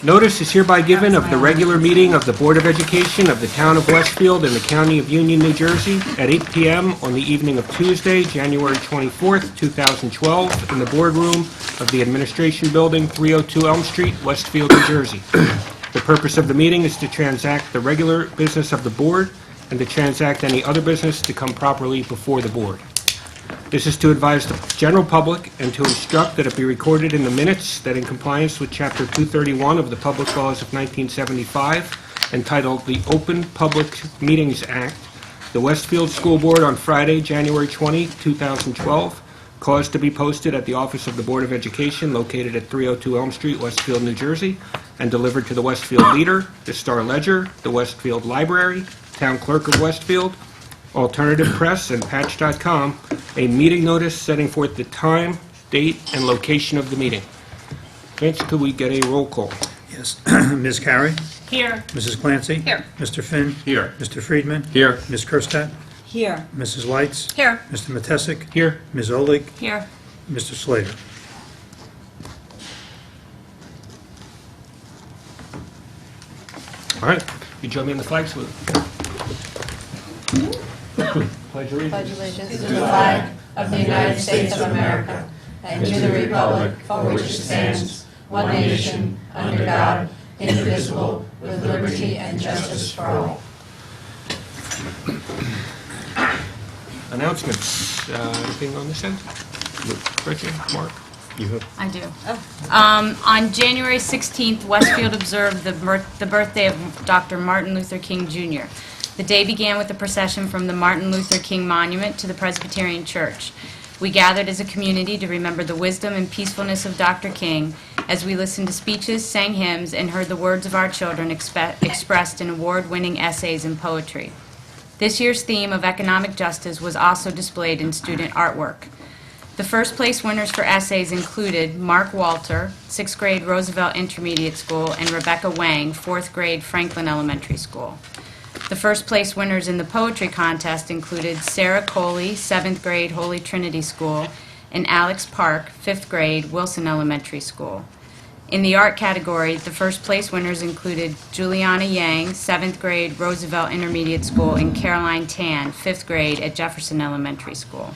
Notice is hereby given of the regular meeting of the Board of Education of the Town of Westfield and the County of Union, New Jersey, at 8 p.m. on the evening of Tuesday, January 24th, 2012, in the boardroom of the Administration Building, 302 Elm Street, Westfield, New Jersey. The purpose of the meeting is to transact the regular business of the Board and to transact any other business to come properly before the Board. This is to advise the general public and to instruct that it be recorded in the minutes that in compliance with Chapter 231 of the Public Laws of 1975, entitled the Open Public Meetings Act, the Westfield School Board on Friday, January 20, 2012, caused to be posted at the office of the Board of Education located at 302 Elm Street, Westfield, New Jersey, and delivered to the Westfield Leader, the Star-Ledger, the Westfield Library, Town Clerk of Westfield, Alternative Press, and Patch.com, a meeting notice setting forth the time, date, and location of the meeting. Vince, could we get a roll call? Yes. Ms. Carey? Here. Mrs. Clancy? Here. Mr. Finn? Here. Mr. Friedman? Here. Ms. Kerstad? Here. Mrs. Lights? Here. Mr. Matesic? Here. Ms. Olig? Here. Mr. Slater? All right. You join me in the flag salute. Pledge allegiance to the flag of the United States of America and to the republic for which it stands, one nation, under God, indivisible, with liberty and justice for all. Announcements. Anything on this end? Richard, Mark? You have? I do. On January 16th, Westfield observed the birthday of Dr. Martin Luther King, Jr. The day began with a procession from the Martin Luther King Monument to the Presbyterian Church. We gathered as a community to remember the wisdom and peacefulness of Dr. King as we listened to speeches, sang hymns, and heard the words of our children expressed in award-winning essays and poetry. This year's theme of economic justice was also displayed in student artwork. The first place winners for essays included Mark Walter, 6th grade Roosevelt Intermediate School, and Rebecca Wang, 4th grade Franklin Elementary School. The first place winners in the poetry contest included Sarah Coley, 7th grade Holy Trinity School, and Alex Park, 5th grade Wilson Elementary School. In the art category, the first place winners included Juliana Yang, 7th grade Roosevelt Intermediate School, and Caroline Tan, 5th grade at Jefferson Elementary School.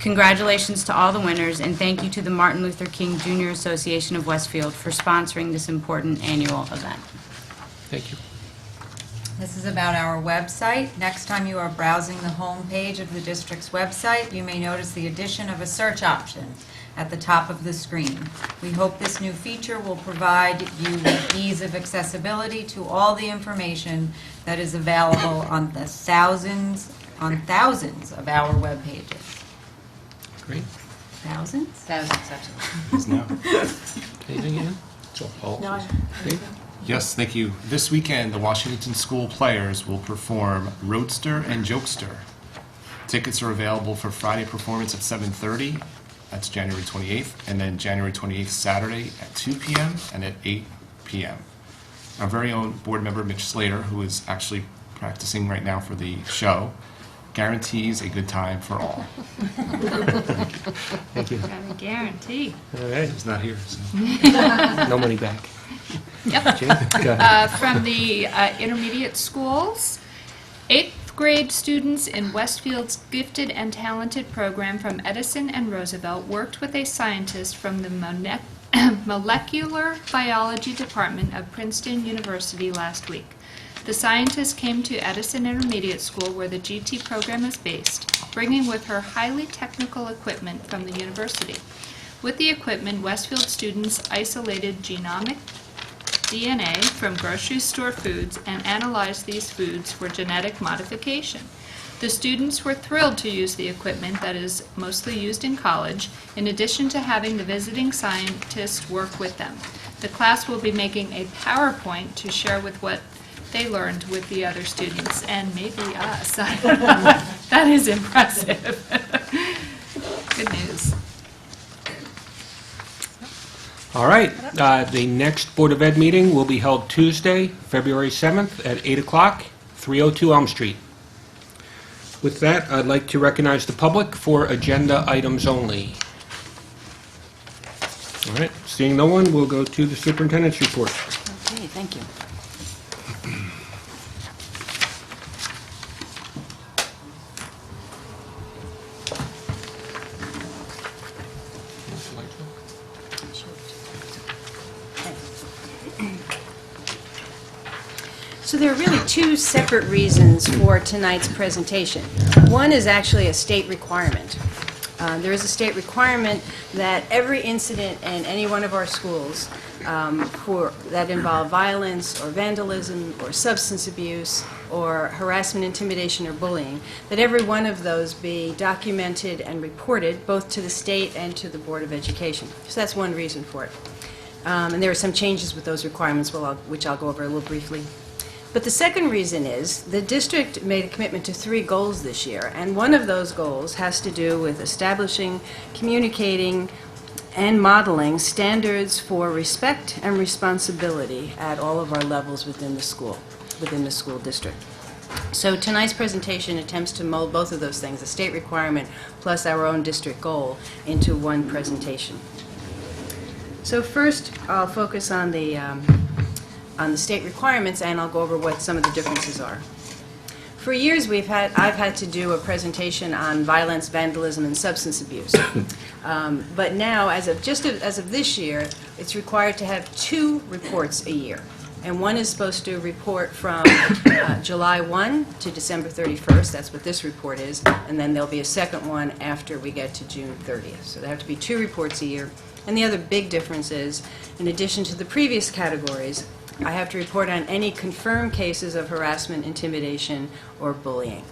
Congratulations to all the winners, and thank you to the Martin Luther King Jr. Association of Westfield for sponsoring this important annual event. Thank you. This is about our website. Next time you are browsing the home page of the district's website, you may notice the addition of a search option at the top of the screen. We hope this new feature will provide you with ease of accessibility to all the information that is available on the thousands of our web pages. Great. Thousands? Thousands, absolutely. No. Anything in? No. Dave? Yes, thank you. This weekend, the Washington School Players will perform Roadster and Jokester. Tickets are available for Friday performance at 7:30. That's January 28th. And then January 28th, Saturday at 2 p.m. and at 8 p.m. Our very own board member, Mitch Slater, who is actually practicing right now for the show, guarantees a good time for all. Thank you. Got a guarantee. All right. He's not here, so. No money back. Yep. Jane, go ahead. From the intermediate schools, 8th grade students in Westfield's Gifted and Talented program from Edison and Roosevelt worked with a scientist from the Molecular Biology Department of Princeton University last week. The scientist came to Edison Intermediate School, where the GT program is based, bringing with her highly technical equipment from the university. With the equipment, Westfield students isolated genomic DNA from grocery store foods and analyzed these foods for genetic modification. The students were thrilled to use the equipment that is mostly used in college, in addition to having the visiting scientist work with them. The class will be making a PowerPoint to share with what they learned with the other students, and maybe us. That is impressive. Good news. All right. The next Board of Ed meeting will be held Tuesday, February 7th at 8 o'clock, 302 Elm Street. With that, I'd like to recognize the public for agenda items only. All right. Seeing no one, we'll go to the superintendent's report. Thank you. So there are really two separate reasons for tonight's presentation. One is actually a state requirement. There is a state requirement that every incident in any one of our schools that involve violence or vandalism or substance abuse or harassment, intimidation, or bullying, that every one of those be documented and reported both to the state and to the Board of Education. So that's one reason for it. And there are some changes with those requirements, which I'll go over a little briefly. But the second reason is the district made a commitment to 3 goals this year, and one of those goals has to do with establishing, communicating, and modeling standards for respect and responsibility at all of our levels within the school district. So tonight's presentation attempts to mold both of those things, a state requirement plus our own district goal, into one presentation. So first, I'll focus on the state requirements, and I'll go over what some of the differences are. For years, I've had to do a presentation on violence, vandalism, and substance abuse. But now, as of this year, it's required to have 2 reports a year. And one is supposed to report from July 1 to December 31st. That's what this report is. And then there'll be a second one after we get to June 30th. So there have to be 2 reports a year. And the other big difference is, in addition to the previous categories, I have to report on any confirmed cases of harassment, intimidation, or bullying,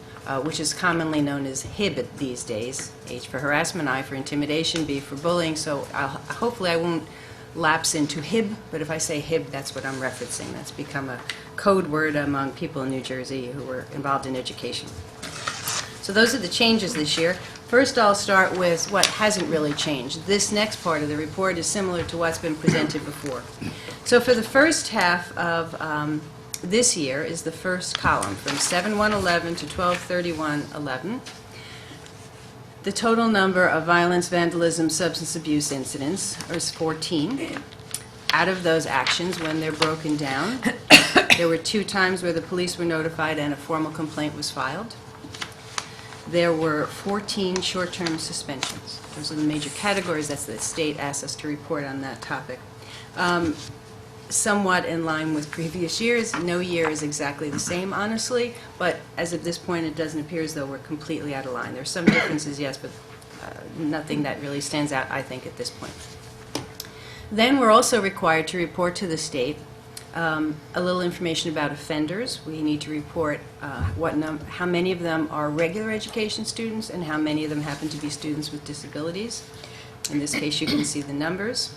which is commonly known as HIB these days. H for harassment, I for intimidation, B for bullying. So hopefully I won't lapse into HIB, but if I say HIB, that's what I'm referencing. That's become a code word among people in New Jersey who are involved in education. So those are the changes this year. First, I'll start with what hasn't really changed. This next part of the report is similar to what's been presented before. So for the first half of this year is the first column, from 7/1/11 to 12/31/11. The total number of violence, vandalism, substance abuse incidents is 14. Out of those actions, when they're broken down, there were 2 times where the police were notified and a formal complaint was filed. There were 14 short-term suspensions. Those are the major categories. That's the state asked us to report on that topic. Somewhat in line with previous years. No year is exactly the same, honestly, but as of this point, it doesn't appear as though we're completely out of line. There's some differences, yes, but nothing that really stands out, I think, at this point. Then we're also required to report to the state a little information about offenders. We need to report how many of them are regular education students and how many of them happen to be students with disabilities. In this case, you can see the numbers.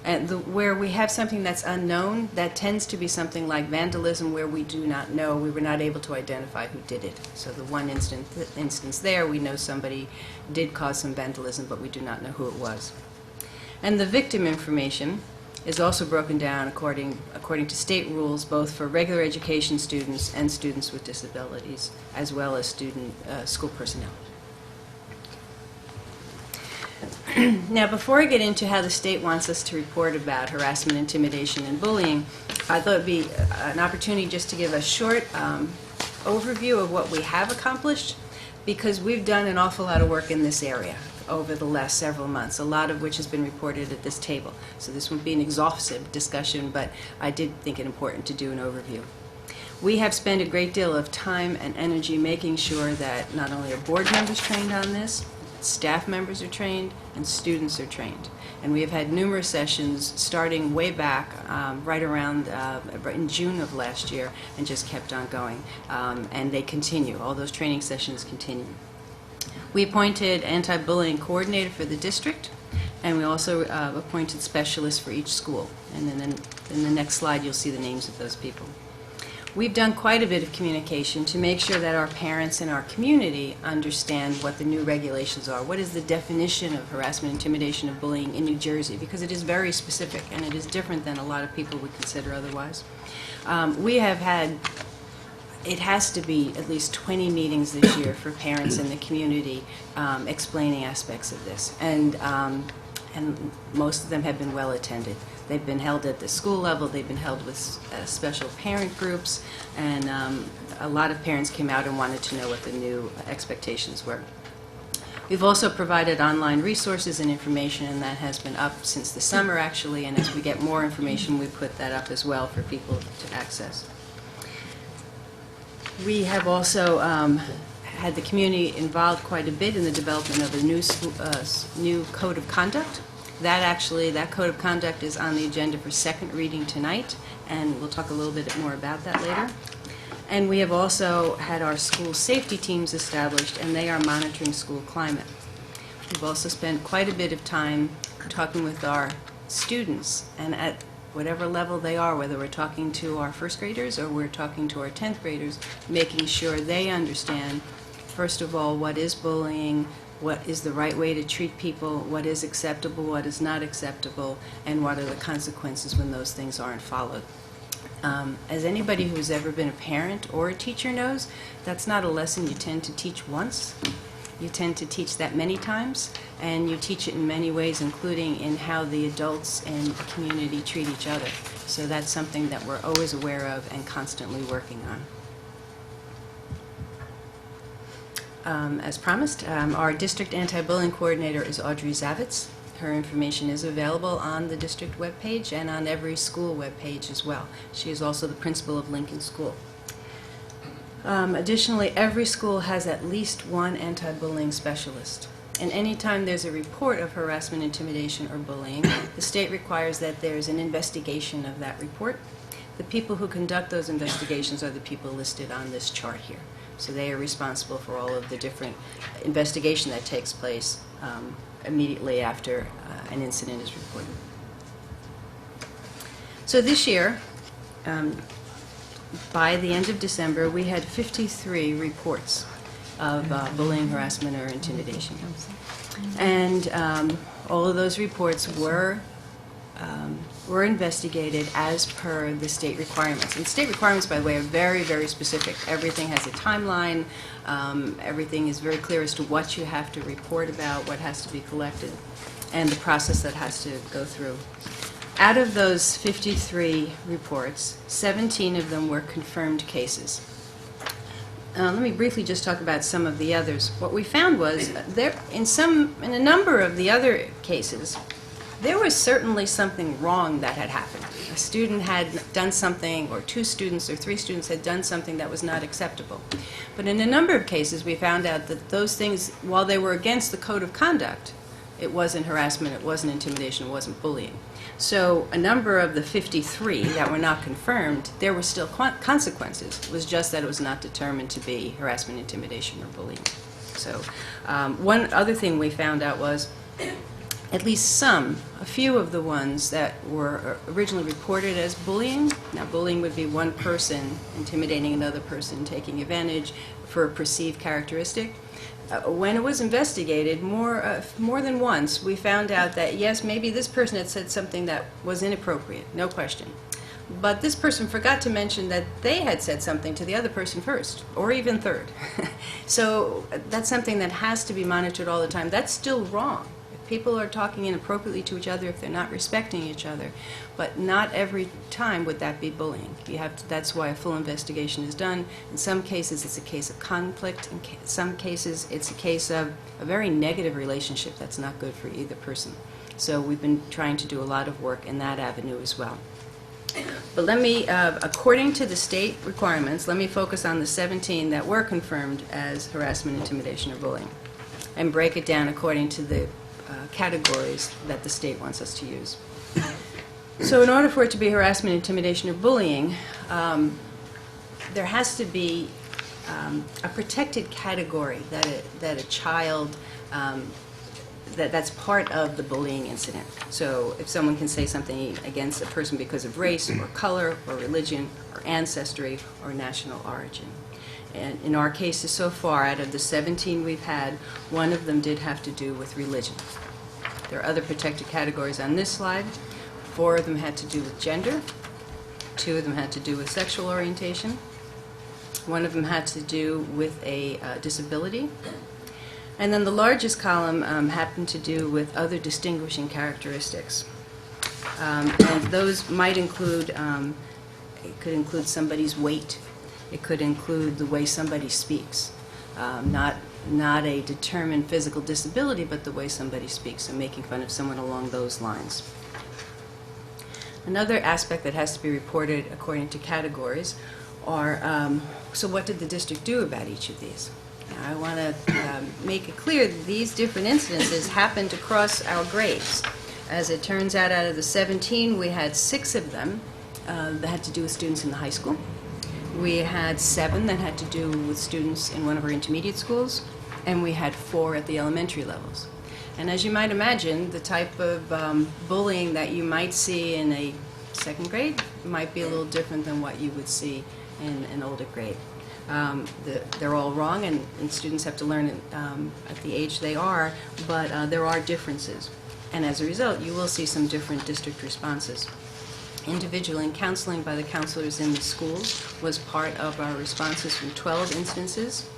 And where we have something that's unknown, that tends to be something like vandalism, where we do not know, we were not able to identify who did it. So the one instance there, we know somebody did cause some vandalism, but we do not know who it was. And the victim information is also broken down according to state rules, both for regular education students and students with disabilities, as well as school personnel. Now, before I get into how the state wants us to report about harassment, intimidation, and bullying, I thought it would be an opportunity just to give a short overview of what we have accomplished, because we've done an awful lot of work in this area over the last several months, a lot of which has been reported at this table. So this won't be an exhaustive discussion, but I did think it important to do an overview. We have spent a great deal of time and energy making sure that not only are board members trained on this, staff members are trained, and students are trained. And we have had numerous sessions starting way back, right around in June of last year, and just kept on going. And they continue. All those training sessions continue. We appointed anti-bullying coordinator for the district, and we also appointed specialists for each school. And then in the next slide, you'll see the names of those people. We've done quite a bit of communication to make sure that our parents and our community understand what the new regulations are. What is the definition of harassment, intimidation, and bullying in New Jersey? Because it is very specific, and it is different than a lot of people would consider otherwise. We have had, it has to be at least 20 meetings this year for parents in the community explaining aspects of this. And most of them have been well attended. They've been held at the school level, they've been held with special parent groups, and a lot of parents came out and wanted to know what the new expectations were. We've also provided online resources and information, and that has been up since the summer, actually, and as we get more information, we put that up as well for people to access. We have also had the community involved quite a bit in the development of a new code of conduct. That code of conduct is on the agenda for second reading tonight, and we'll talk a little bit more about that later. And we have also had our school safety teams established, and they are monitoring school climate. We've also spent quite a bit of time talking with our students, and at whatever level they are, whether we're talking to our first graders or we're talking to our 10th graders, making sure they understand, first of all, what is bullying, what is the right way to treat people, what is acceptable, what is not acceptable, and what are the consequences when those things aren't followed. As anybody who's ever been a parent or a teacher knows, that's not a lesson you tend to teach once. You tend to teach that many times, and you teach it in many ways, including in how the adults and the community treat each other. So that's something that we're always aware of and constantly working on. As promised, our district anti-bullying coordinator is Audrey Zavitz. Her information is available on the district webpage and on every school webpage as well. She is also the principal of Lincoln School. Additionally, every school has at least one anti-bullying specialist. And anytime there's a report of harassment, intimidation, or bullying, the state requires that there's an investigation of that report. The people who conduct those investigations are the people listed on this chart here. So they are responsible for all of the different investigation that takes place immediately after an incident is reported. So this year, by the end of December, we had 53 reports of bullying, harassment, or intimidation. And all of those reports were investigated as per the state requirements. And state requirements, by the way, are very, very specific. Everything has a timeline. Everything is very clear as to what you have to report about, what has to be collected, and the process that has to go through. Out of those 53 reports, 17 of them were confirmed cases. Let me briefly just talk about some of the others. What we found was in a number of the other cases, there was certainly something wrong that had happened. A student had done something, or 2 students or 3 students had done something that was not acceptable. But in a number of cases, we found out that those things, while they were against the code of conduct, it wasn't harassment, it wasn't intimidation, it wasn't bullying. So a number of the 53 that were not confirmed, there were still consequences. It was just that it was not determined to be harassment, intimidation, or bullying. So one other thing we found out was at least a few of the ones that were originally reported as bullying. Now, bullying would be one person intimidating another person, taking advantage for a perceived characteristic. When it was investigated more than once, we found out that, yes, maybe this person had said something that was inappropriate, no question. But this person forgot to mention that they had said something to the other person first, or even third. So that's something that has to be monitored all the time. That's still wrong. People are talking inappropriately to each other if they're not respecting each other, but not every time would that be bullying. That's why a full investigation is done. In some cases, it's a case of conflict. In some cases, it's a case of a very negative relationship that's not good for either person. So we've been trying to do a lot of work in that avenue as well. But let me, according to the state requirements, let me focus on the 17 that were confirmed as harassment, intimidation, or bullying, and break it down according to the categories that the state wants us to use. So in order for it to be harassment, intimidation, or bullying, there has to be a protected category that a child, that's part of the bullying incident. So if someone can say something against a person because of race or color or religion or ancestry or national origin. And in our cases so far, out of the 17 we've had, one of them did have to do with religion. There are other protected categories on this slide. 4 of them had to do with gender. 2 of them had to do with sexual orientation. 1 of them had to do with a disability. And then the largest column happened to do with other distinguishing characteristics. And those might include, it could include somebody's weight. It could include the way somebody speaks. Not a determined physical disability, but the way somebody speaks, so making fun of someone along those lines. Another aspect that has to be reported according to categories are, so what did the district do about each of these? Now, I want to make it clear that these different incidences happened across our grades. As it turns out of the 17, we had 6 of them that had to do with students in the high school. We had 7 that had to do with students in one of our intermediate schools, and we had 4 at the elementary levels. And as you might imagine, the type of bullying that you might see in a second grade might be a little different than what you would see in an older grade. They're all wrong, and students have to learn at the age they are, but there are differences. And as a result, you will see some different district responses. Individual and counseling by the counselors in the schools was part of our responses from 12 instances.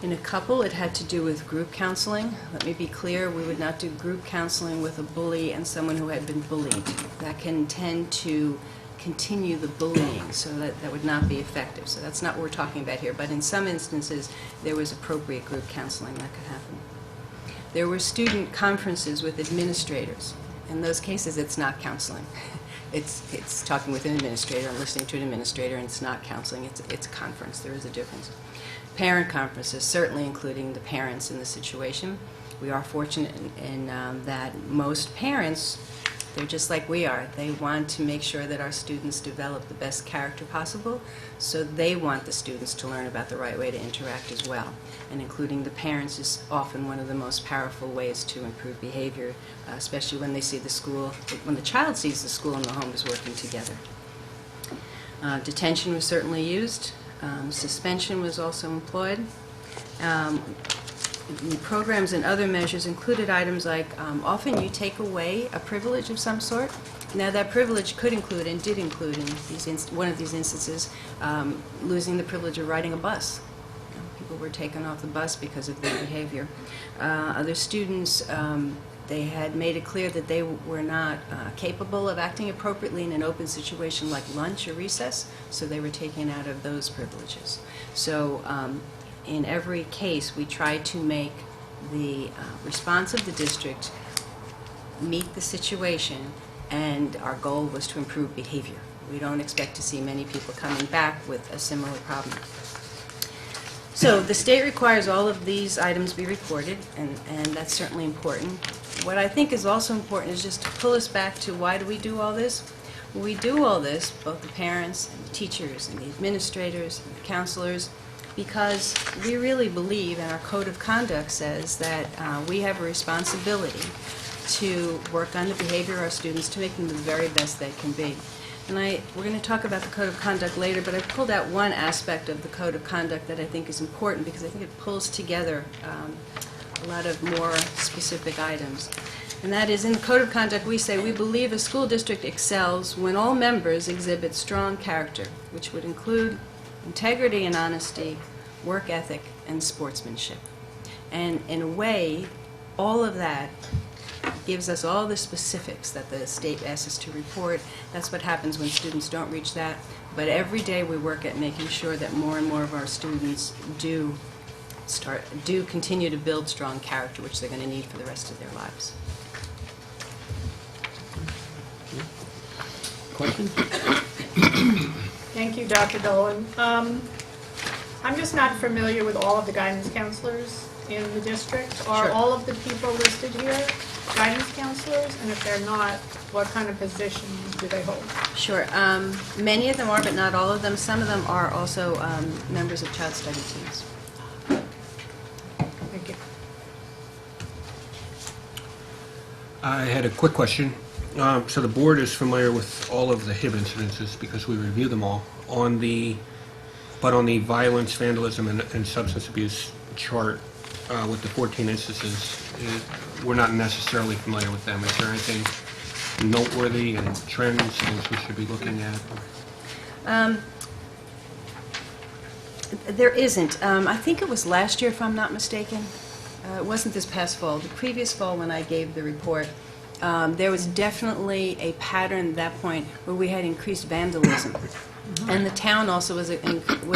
In a couple, it had to do with group counseling. Let me be clear, we would not do group counseling with a bully and someone who had been bullied. That can tend to continue the bullying, so that would not be effective. So that's not what we're talking about here. But in some instances, there was appropriate group counseling that could happen. There were student conferences with administrators. In those cases, it's not counseling. It's talking with an administrator and listening to an administrator, and it's not counseling. It's a conference. There is a difference. Parent conferences, certainly including the parents in the situation. We are fortunate in that most parents, they're just like we are. They want to make sure that our students develop the best character possible, so they want the students to learn about the right way to interact as well. And including the parents is often one of the most powerful ways to improve behavior, especially when they see the school, when the child sees the school and the home is working together. Detention was certainly used. Suspension was also employed. The programs and other measures included items like often you take away a privilege of some sort. Now that privilege could include and did include in one of these instances losing the privilege of riding a bus. People were taken off the bus because of their behavior. Other students, they had made it clear that they were not capable of acting appropriately in an open situation like lunch or recess, so they were taken out of those privileges. So in every case, we tried to make the response of the district meet the situation, and our goal was to improve behavior. We don't expect to see many people coming back with a similar problem. So the state requires all of these items be reported, and that's certainly important. What I think is also important is just to pull us back to why do we do all this? We do all this, both the parents and the teachers and the administrators and the counselors, because we really believe, and our code of conduct says, that we have a responsibility to work on the behavior of our students to make them the very best they can be. And we're going to talk about the code of conduct later, but I pulled out one aspect of the code of conduct that I think is important because I think it pulls together a lot of more specific items. And that is, in the code of conduct, we say we believe a school district excels when all members exhibit strong character, which would include integrity and honesty, work ethic, and sportsmanship. And in a way, all of that gives us all the specifics that the state asks us to report. That's what happens when students don't reach that. But every day we work at making sure that more and more of our students do continue to build strong character, which they're going to need for the rest of their lives. Question? Thank you, Dr. Dolan. I'm just not familiar with all of the guidance counselors in the district. Are Sure. all of the people listed here guidance counselors? And if they're not, what kind of positions do they hold? Sure. Many of them are, but not all of them. Some of them are also members of child study teams. Thank you. I had a quick question. So the board is familiar with all of the HIB incidences because we review them all. But on the violence, vandalism, and substance abuse chart with the 14 instances, we're not necessarily familiar with them. Is there anything noteworthy and trends, things we should be looking at? There isn't. I think it was last year, if I'm not mistaken. It wasn't this past fall. The previous fall when I gave the report, there was definitely a pattern at that point where we had increased vandalism. And the town also was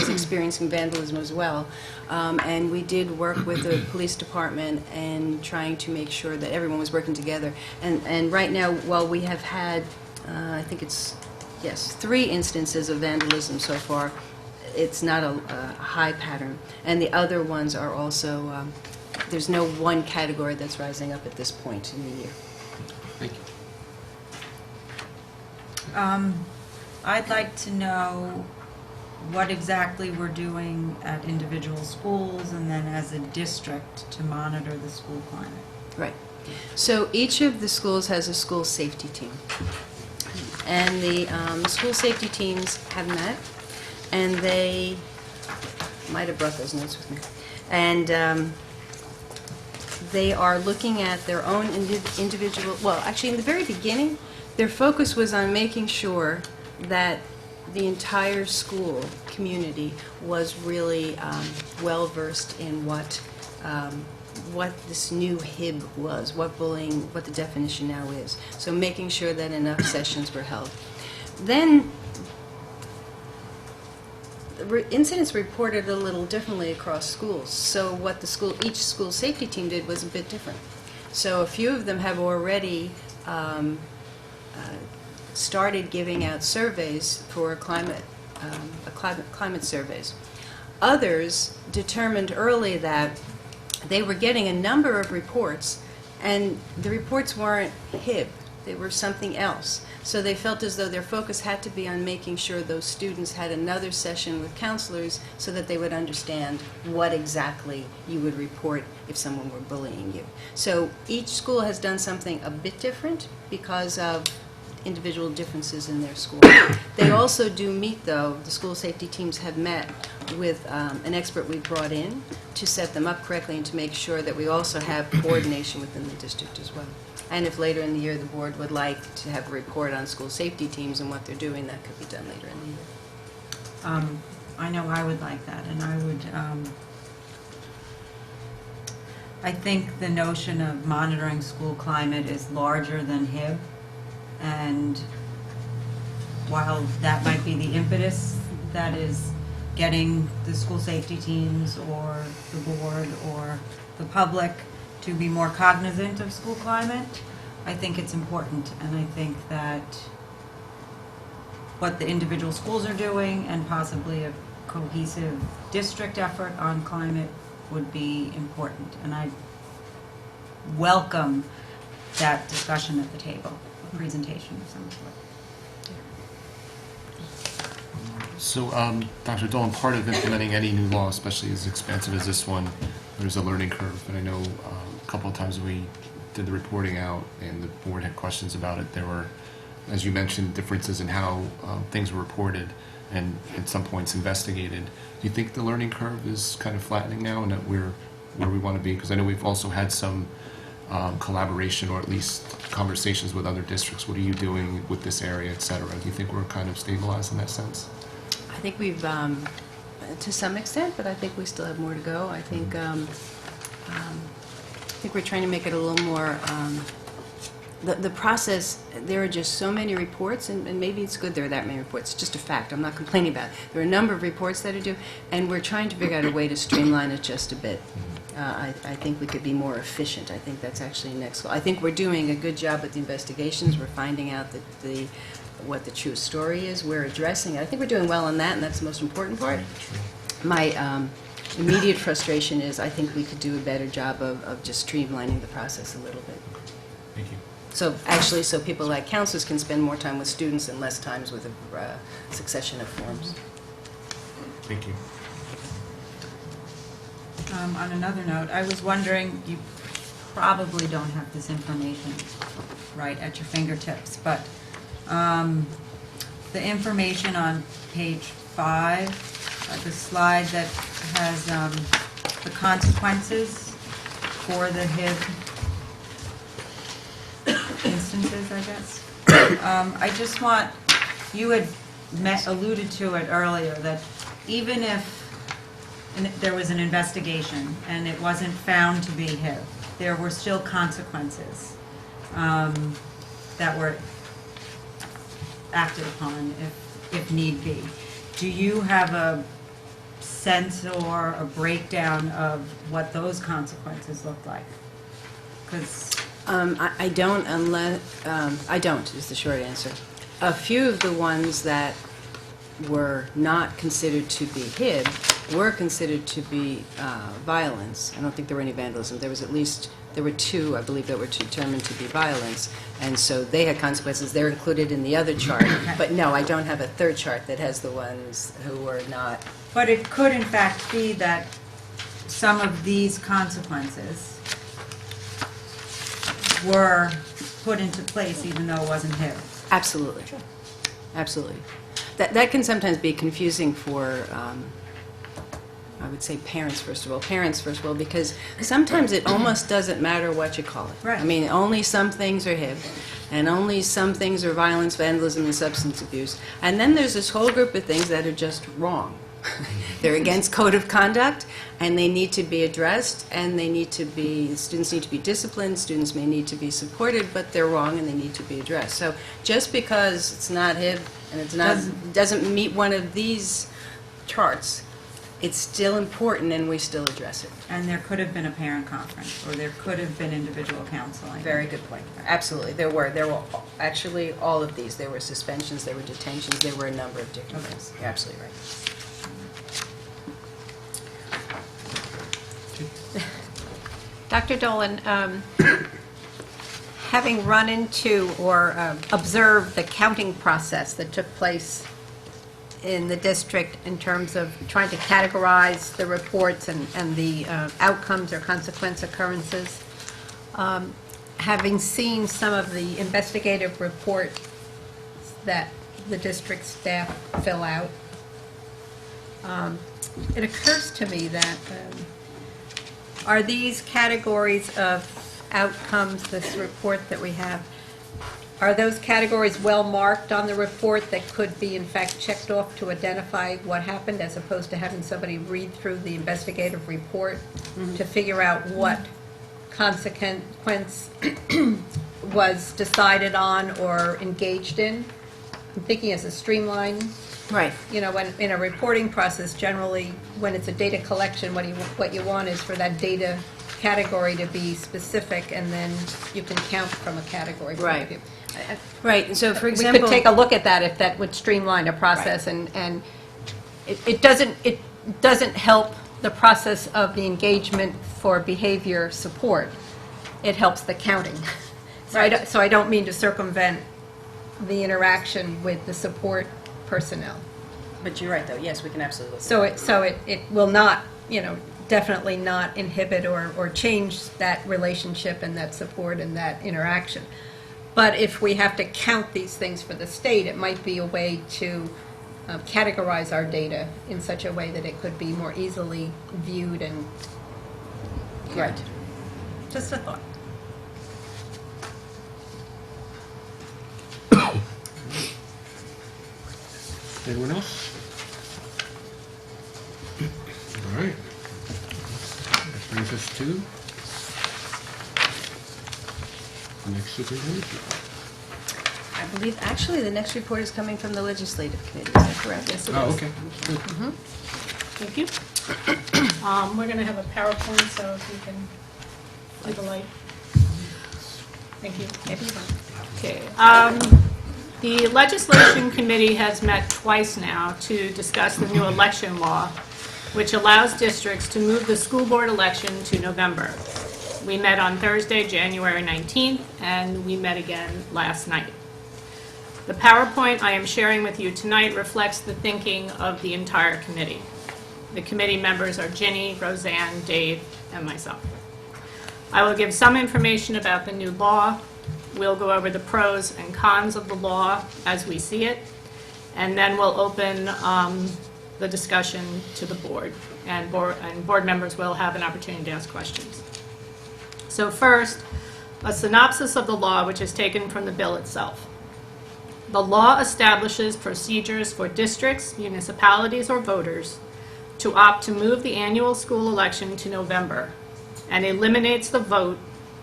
experiencing vandalism as well. And we did work with the police department and trying to make sure that everyone was working together. And right now, while we have had, I think it's, yes, 3 instances of vandalism so far, it's not a high pattern. And the other ones are also, there's no one category that's rising up at this point in the year. Thank you. I'd like to know what exactly we're doing at individual schools and then as a district to monitor the school climate. Right. So each of the schools has a school safety team. And the school safety teams have met, and they might have brought those notes with me. And they are looking at their own individual, well, actually in the very beginning, their focus was on making sure that the entire school community was really well-versed in what this new HIB was, what bullying, what the definition now is. So making sure that enough sessions were held. Then incidents reported a little differently across schools. So what each school safety team did was a bit different. So a few of them have already started giving out surveys for climate surveys. Others determined early that they were getting a number of reports, and the reports weren't HIB, they were something else. So they felt as though their focus had to be on making sure those students had another session with counselors so that they would understand what exactly you would report if someone were bullying you. So each school has done something a bit different because of individual differences in their school. They also do meet, though, the school safety teams have met with an expert we brought in to set them up correctly and to make sure that we also have coordination within the district as well. And if later in the year the board would like to have a report on school safety teams and what they're doing, that could be done later in the year. I know I would like that, and I would, I think the notion of monitoring school climate is larger than HIB, and while that might be the impetus, that is getting the school safety teams or the board or the public to be more cognizant of school climate, I think it's important, and I think that what the individual schools are doing and possibly a cohesive district effort on climate would be important, and I welcome that discussion at the table, a presentation of some sort. So, Dr. Dolan, part of implementing any new law, especially as expansive as this one, there's a learning curve. And I know a couple of times we did the reporting out and the board had questions about it. There were, as you mentioned, differences in how things were reported and at some points investigated. Do you think the learning curve is kind of flattening now and that we're where we want to be? Because I know we've also had some collaboration or at least conversations with other districts. What are you doing with this area, et cetera? Do you think we're kind of stabilized in that sense? I think we've, to some extent, but I think we still have more to go. I think we're trying to make it a little more, the process, there are just so many reports, and maybe it's good there are that many reports. It's just a fact. I'm not complaining about it. There are a number of reports that are due, and we're trying to figure out a way to streamline it just a bit. I think we could be more efficient. I think that's actually next goal. I think we're doing a good job with the investigations. We're finding out what the true story is. We're addressing it. I think we're doing well on that, and that's the most important part. My immediate frustration is I think we could do a better job of just streamlining the process a little bit. Thank you. So actually, so people like counselors can spend more time with students and less times with a succession of forms. Thank you. On another note, I was wondering, you probably don't have this information right at your fingertips, but the information on page 5, the slide that has the consequences for the HIB instances, I guess. I just want, you had alluded to it earlier, that even if there was an investigation and it wasn't found to be HIB, there were still consequences. that were acted upon if need be. Do you have a sense or a breakdown of what those consequences look like? Because I don't unless, I don't is the short answer. A few of the ones that were not considered to be HIB were considered to be violence. I don't think there were any vandalism. There were two, I believe, that were determined to be violence, and so they had consequences. They're included in the other chart. But no, I don't have a third chart that has the ones who were not. But it could in fact be that some of these consequences were put into place even though it wasn't HIB. Absolutely. Absolutely. That can sometimes be confusing for, I would say parents, first of all, because sometimes it almost doesn't matter what you call it. Right. I mean, only some things are HIB, and only some things are violence, vandalism, and substance abuse. And then there's this whole group of things that are just wrong. They're against code of conduct, and they need to be addressed, and students need to be disciplined, students may need to be supported, but they're wrong and they need to be addressed. So just because it's not HIB and it's not, doesn't meet one of these charts, it's still important and we still address it. And there could have been a parent conference, or there could have been individual counseling. Very good point. Absolutely, there were actually all of these. There were suspensions, there were detentions, there were a number of different things. You're absolutely right. Dr. Dolan, having run into or observed the counting process that took place in the district in terms of trying to categorize the reports and the outcomes or consequence occurrences, having seen some of the investigative reports that the district staff fill out, it occurs to me that are these categories of outcomes, this report that we have, are those categories well marked on the report that could be in fact checked off to identify what happened, as opposed to having somebody read through the investigative report to figure out what consequence was decided on or engaged in? I'm thinking as a streamline. Right. You know, when in a reporting process, generally, when it's a data collection, what you want is for that data category to be specific, and then you can count from a category point of view. Right, and so for example... We could take a look at that if that would streamline a process, and it doesn't help the process of the engagement for behavior support. It helps the counting. So I don't mean to circumvent the interaction with the support personnel. But you're right, though. Yes, we can absolutely look So at it will not, definitely not inhibit or change that relationship and that support and that interaction. But if we have to count these things for the state, it might be a way to categorize our data in such a way that it could be more easily viewed and... Right. Just a thought. Anyone else? All right. That brings us to the next superintendent. I believe, actually, the next report is coming from the Legislative Committee. Is that correct? Yes, it is. Oh, okay. Thank you. We're going to have a PowerPoint, so if you can do the light. Thank you. Okay. The Legislation Committee has met twice now to discuss the new election law, which allows districts to move the school board election to November. We met on Thursday, January 19th, and we met again last night. The PowerPoint I am sharing with you tonight reflects the thinking of the entire committee. The committee members are Ginny, Roseanne, Dave, and myself. I will give some information about the new law. We'll go over the pros and cons of the law as we see it, and then we'll open the discussion to the board, and board members will have an opportunity to ask questions. So first, a synopsis of the law, which is taken from the bill itself. The law establishes procedures for districts, municipalities, or voters to opt to move the annual school election to November, and eliminates the vote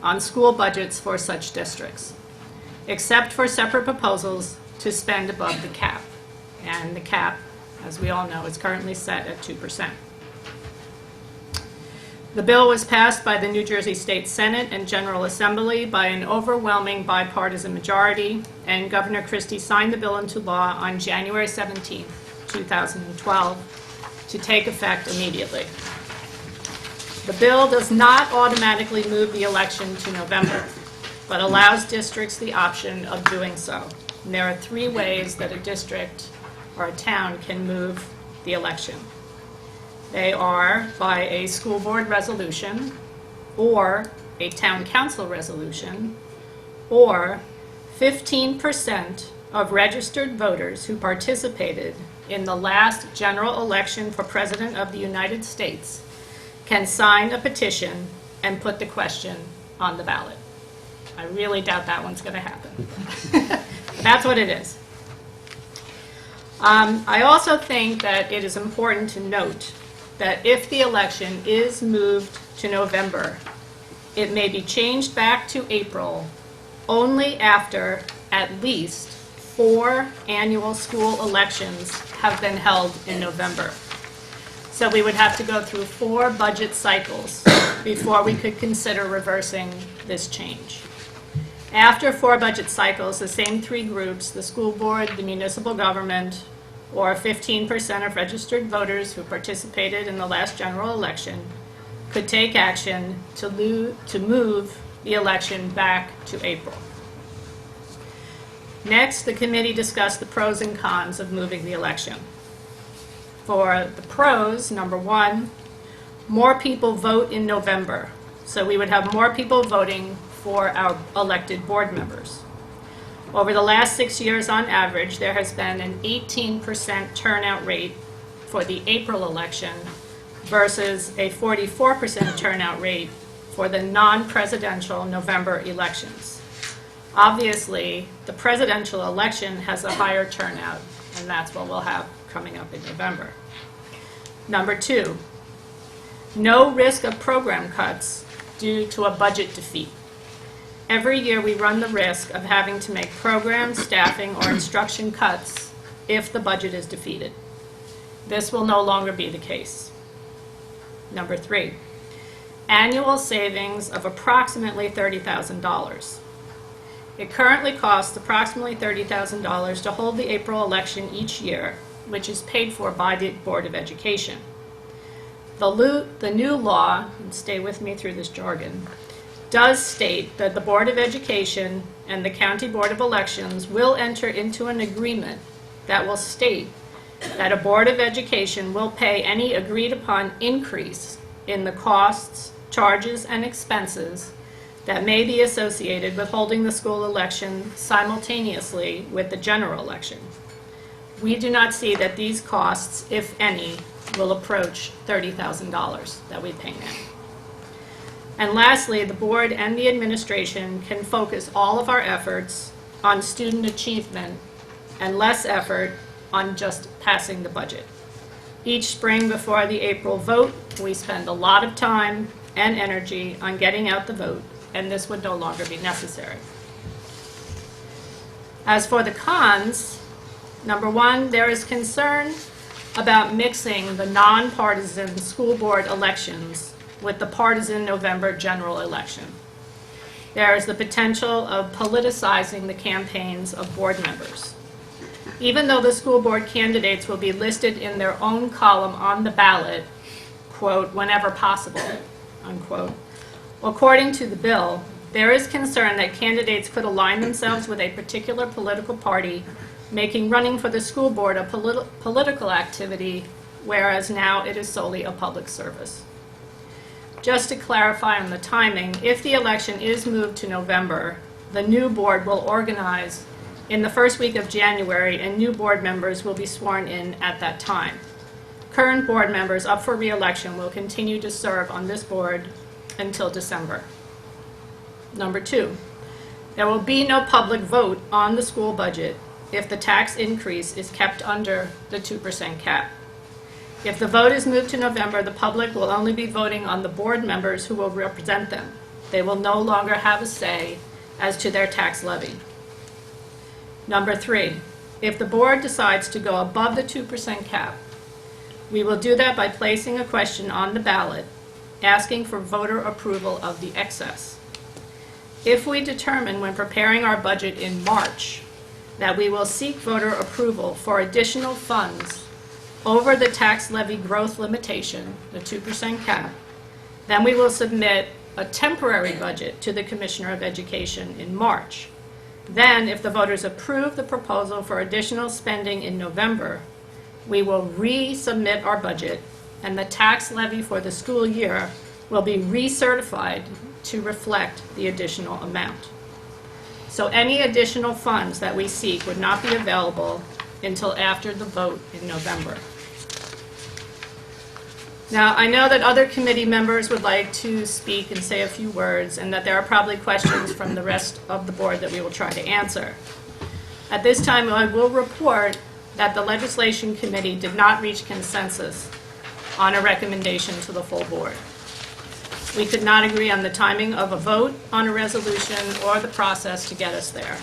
on school budgets for such districts, except for separate proposals to spend above the cap. And the cap, as we all know, is currently set at 2%. The bill was passed by the New Jersey State Senate and General Assembly by an overwhelming bipartisan majority, and Governor Christie signed the bill into law on January 17, 2012, to take effect immediately. The bill does not automatically move the election to November, but allows districts the option of doing so. And there are 3 ways that a district or a town can move the election. They are by a school board resolution, or a town council resolution, or 15% of registered voters who participated in the last general election for President of the United States can sign a petition and put the question on the ballot. I really doubt that one's going to happen. That's what it is. I also think that it is important to note that if the election is moved to November, it may be changed back to April only after at least 4 annual school elections have been held in November. So we would have to go through 4 budget cycles before we could consider reversing this change. After 4 budget cycles, the same 3 groups, the school board, the municipal government, or 15% of registered voters who participated in the last general election, could take action to move the election back to April. Next, the committee discussed the pros and cons of moving the election. For the pros, number 1, more people vote in November. So we would have more people voting for our elected board members. Over the last 6 years, on average, there has been an 18% turnout rate for the April election versus a 44% turnout rate for the non-presidential November elections. Obviously, the presidential election has a higher turnout, and that's what we'll have coming up in November. Number 2, no risk of program cuts due to a budget defeat. Every year we run the risk of having to make program, staffing, or instruction cuts if the budget is defeated. This will no longer be the case. Number 3, annual savings of approximately $30,000. It currently costs approximately $30,000 to hold the April election each year, which is paid for by the Board of Education. The new law, and stay with me through this jargon, does state that the Board of Education and the County Board of Elections will enter into an agreement that will state that a Board of Education will pay any agreed upon increase in the costs, charges, and expenses that may be associated with holding the school election simultaneously with the general election. We do not see that these costs, if any, will approach $30,000 that we pay now. And lastly, the board and the administration can focus all of our efforts on student achievement and less effort on just passing the budget. Each spring before the April vote, we spend a lot of time and energy on getting out the vote, and this would no longer be necessary. As for the cons, number 1, there is concern about mixing the nonpartisan school board elections with the partisan November general election. There is the potential of politicizing the campaigns of board members. Even though the school board candidates will be listed in their own column on the ballot, quote, whenever possible, unquote, according to the bill, there is concern that candidates could align themselves with a particular political party, making running for the school board a political activity, whereas now it is solely a public service. Just to clarify on the timing, if the election is moved to November, the new board will organize in the first week of January, and new board members will be sworn in at that time. Current board members up for re-election will continue to serve on this board until December. Number 2, there will be no public vote on the school budget if the tax increase is kept under the 2% cap. If the vote is moved to November, the public will only be voting on the board members who will represent them. They will no longer have a say as to their tax levy. Number 3, if the board decides to go above the 2% cap, we will do that by placing a question on the ballot asking for voter approval of the excess. If we determine when preparing our budget in March that we will seek voter approval for additional funds over the tax levy growth limitation, the 2% cap, then we will submit a temporary budget to the Commissioner of Education in March. Then, if the voters approve the proposal for additional spending in November, we will resubmit our budget, and the tax levy for the school year will be recertified to reflect the additional amount. So any additional funds that we seek would not be available until after the vote in November. Now, I know that other committee members would like to speak and say a few words, and that there are probably questions from the rest of the board that we will try to answer. At this time, I will report that the Legislation Committee did not reach consensus on a recommendation to the full board. We could not agree on the timing of a vote on a resolution or the process to get us there.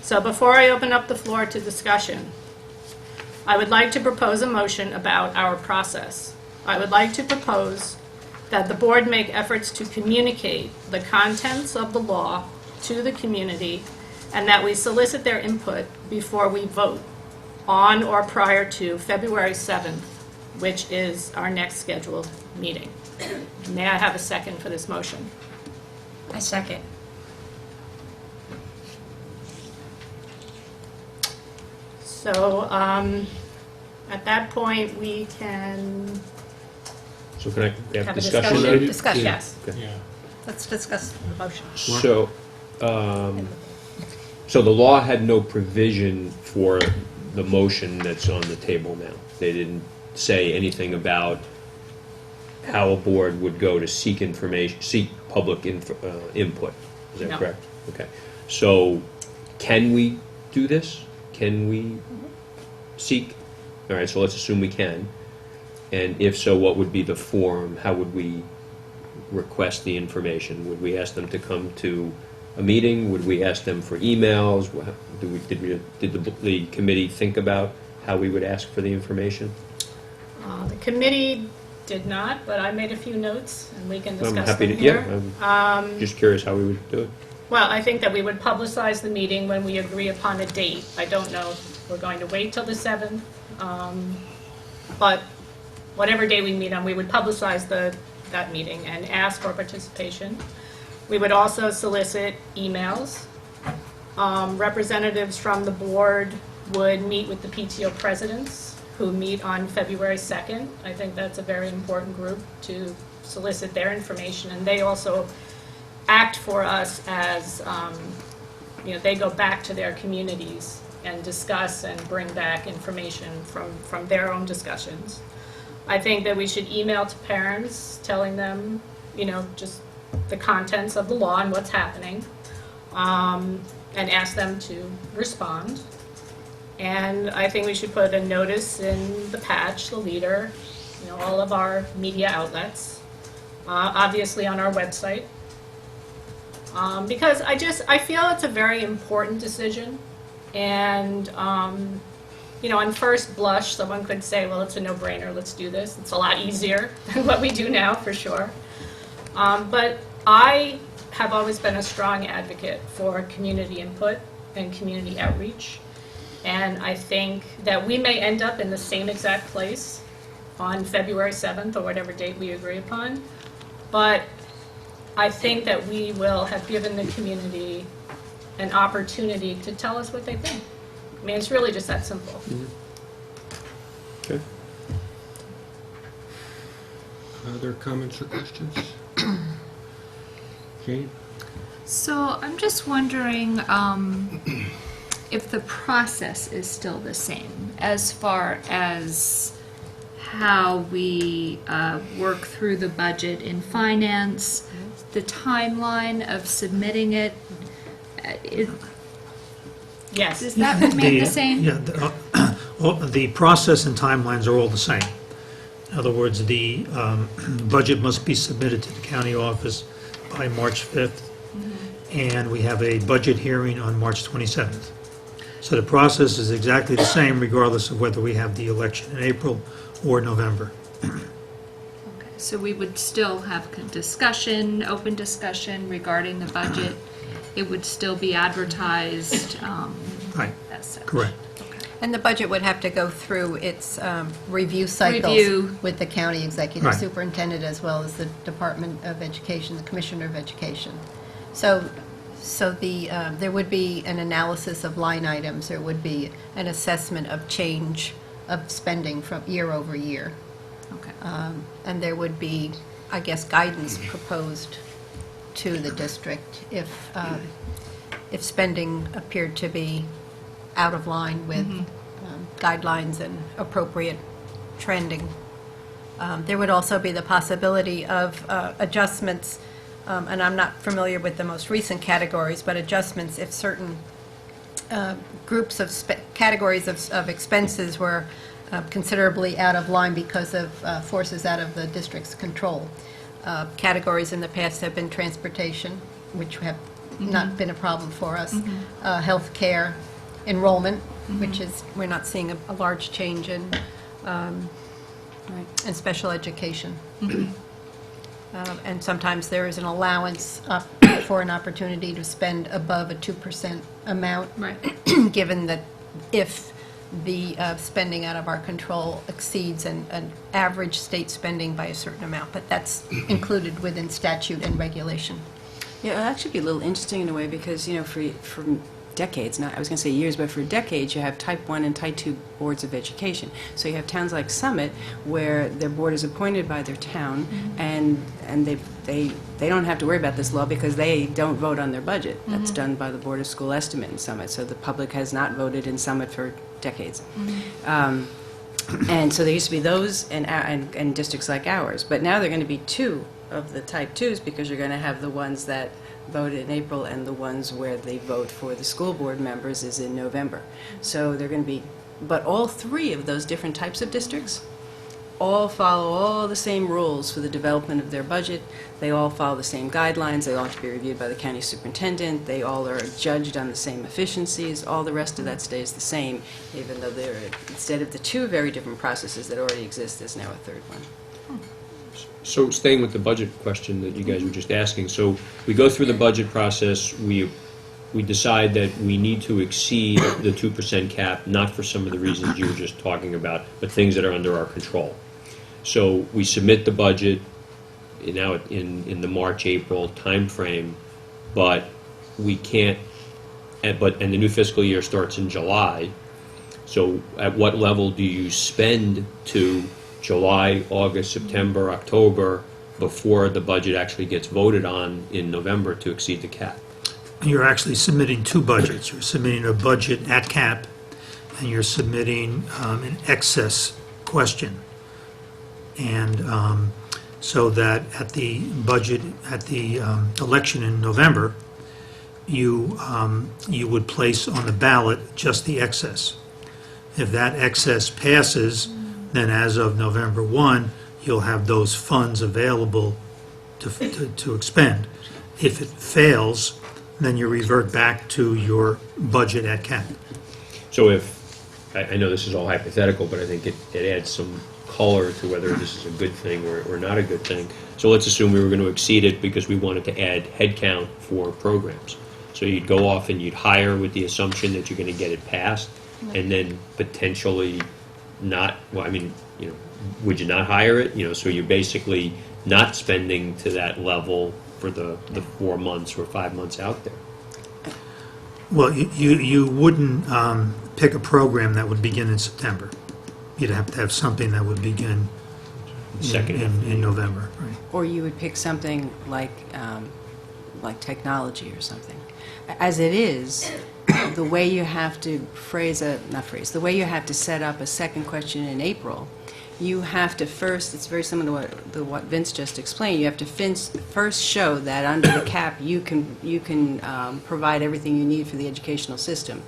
So before I open up the floor to discussion, I would like to propose a motion about our process. I would like to propose that the board make efforts to communicate the contents of the law to the community, and that we solicit their input before we vote on or prior to February 7th, which is our next scheduled meeting. May I have a second for this motion? I second. So at that point, we can So can I have have a discussion? discussion. now? Discussion. Yes. Let's discuss the motion. So, so the law had no provision for the motion that's on the table now. They didn't say anything about how a board would go to seek information, seek public input. Is that No. correct? Okay. So, can we do this? Can we seek? All right, so let's assume we can. And if so, what would be the form? How would we request the information? Would we ask them to come to a meeting? Would we ask them for emails? Did the committee think about how we would ask for the information? The committee did not, but I made a few notes, and we can I'm discuss happy them to. here. Yeah, I'm just curious how we would do it. Well, I think that we would publicize the meeting when we agree upon a date. I don't know if we're going to wait till the 7th, but whatever day we meet on, we would publicize that meeting and ask for participation. We would also solicit emails. Representatives from the board would meet with the PTO presidents, who meet on February 2nd. I think that's a very important group to solicit their information, and they also act for us as, they go back to their communities and discuss and bring back information from their own discussions. I think that we should email to parents telling them, just the contents of the law and what's happening, and ask them to respond. And I think we should put a notice in the Patch, the Leader, all of our media outlets, obviously on our website. Because I feel it's a very important decision, and on first blush, someone could say, well, it's a no-brainer, let's do this. It's a lot easier than what we do now, for sure. But I have always been a strong advocate for community input and community outreach, and I think that we may end up in the same exact place on February 7th, or whatever date we agree upon, but I think that we will have given the community an opportunity to tell us what they think. I mean, it's really just that simple. Okay. Other comments or questions? Jane? So I'm just wondering if the process is still the same as far as how we work through the budget in finance, the timeline of submitting it. Yes. Does that remain the same? Yeah, the process and timelines are all the same. In other words, the budget must be submitted to the county office by March 5th, and we have a budget hearing on March 27th. So the process is exactly the same regardless of whether we have the election in April or November. Okay, so we would still have discussion, open discussion regarding the budget. It would still be advertised Right, as such. correct. And the budget would have to go through its review cycles Review. with the county executive Right. superintendent as well as the Department of Education, the Commissioner of Education. So there would be an analysis of line items, there would be an assessment of change of spending from year over year. Okay. And there would be, I guess, guidance proposed to the district if spending appeared to be out of line with guidelines and appropriate trending. There would also be the possibility of adjustments, and I'm not familiar with the most recent categories, but adjustments if certain groups of categories of expenses were considerably out of line because of forces out of the district's control. Categories in the past have been transportation, which have not been a problem for us, healthcare, enrollment, which is, we're not seeing a large change in, and special education. And sometimes there is an allowance for an opportunity to spend above a 2% amount, Right. given that if the spending out of our control exceeds an average state spending by a certain amount, but that's included within statute and regulation. Yeah, it'll actually be a little interesting in a way because, you know, for decades, not I was going to say years, but for decades, you have Type 1 and Type 2 boards of education. So you have towns like Summit where their board is appointed by their town, and they don't have to worry about this law because they don't vote on their budget. That's done by the Board of School Estimate in Summit. So the public has not voted in Summit for decades. And so there used to be those and districts like ours. But now there are going to be two of the Type 2s because you're going to have the ones that vote in April and the ones where they vote for the school board members is in November. So they're going to be, but all three of those different types of districts all follow all the same rules for the development of their budget. They all follow the same guidelines. They all have to be reviewed by the county superintendent. They all are judged on the same efficiencies. All the rest of that stays the same, even though there, instead of the two very different processes that already exist, there's now a third one. So staying with the budget question that you guys were just asking, so we go through the budget process, we decide that we need to exceed the 2% cap, not for some of the reasons you were just talking about, but things that are under our control. So we submit the budget now in the March-April timeframe, but we can't, and the new fiscal year starts in July. So at what level do you spend to July, August, September, October, before the budget actually gets voted on in November to exceed the cap? You're actually submitting two budgets. You're submitting a budget at cap, and you're submitting an excess question. And so that at the budget, at the election in November, you would place on the ballot just the excess. If that excess passes, then as of November 1, you'll have those funds available to expend. If it fails, then you revert back to your budget at cap. So if, I know this is all hypothetical, but I think it adds some color to whether this is a good thing or not a good thing. So let's assume we were going to exceed it because we wanted to add headcount for programs. So you'd go off and you'd hire with the assumption that you're going to get it passed, and then potentially not, well, I mean, you know, would you not hire it? You know, so you're basically not spending to that level for the 4 months or 5 months out there. Well, you wouldn't pick a program that would begin in September. You'd have to have something that would begin in November. Right. Or you would pick something like technology or something. As it is, the way you have to the way you have to set up a second question in April, you have to first, it's very similar to what Vince just explained, you have to first show that under the cap you can provide everything you need for the educational system.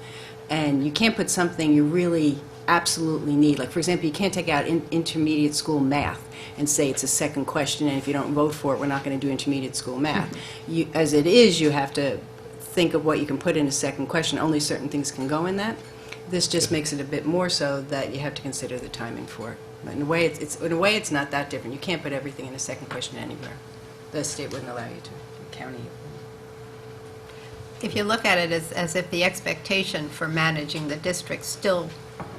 And you can't put something you really absolutely need. Like, for example, you can't take out intermediate school math and say it's a second question, and if you don't vote for it, we're not going to do intermediate school math. As it is, you have to think of what you can put in a second question. Only certain things can go in that. This just makes it a bit more so that you have to consider the timing for it. But in a way, it's not that different. You can't put everything in a second question anywhere. The state wouldn't allow you to, the county. If you look at it as if the expectation for managing the district still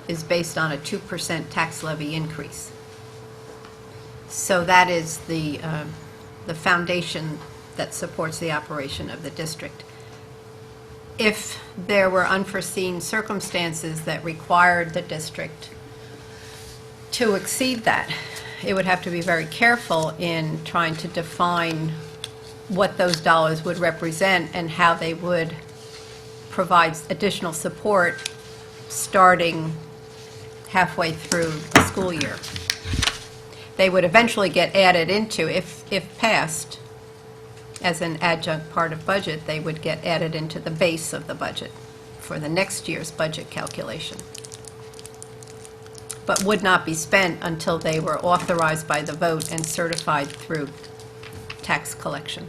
is based on a 2% tax levy increase. So that is the foundation that supports the operation of the district. If there were unforeseen circumstances that required the district to exceed that, it would have to be very careful in trying to define what those dollars would represent and how they would provide additional support starting halfway through the school year. They would eventually get added into, if passed, as an adjunct part of budget, they would get added into the base of the budget for the next year's budget calculation, but would not be spent until they were authorized by the vote and certified through tax collection.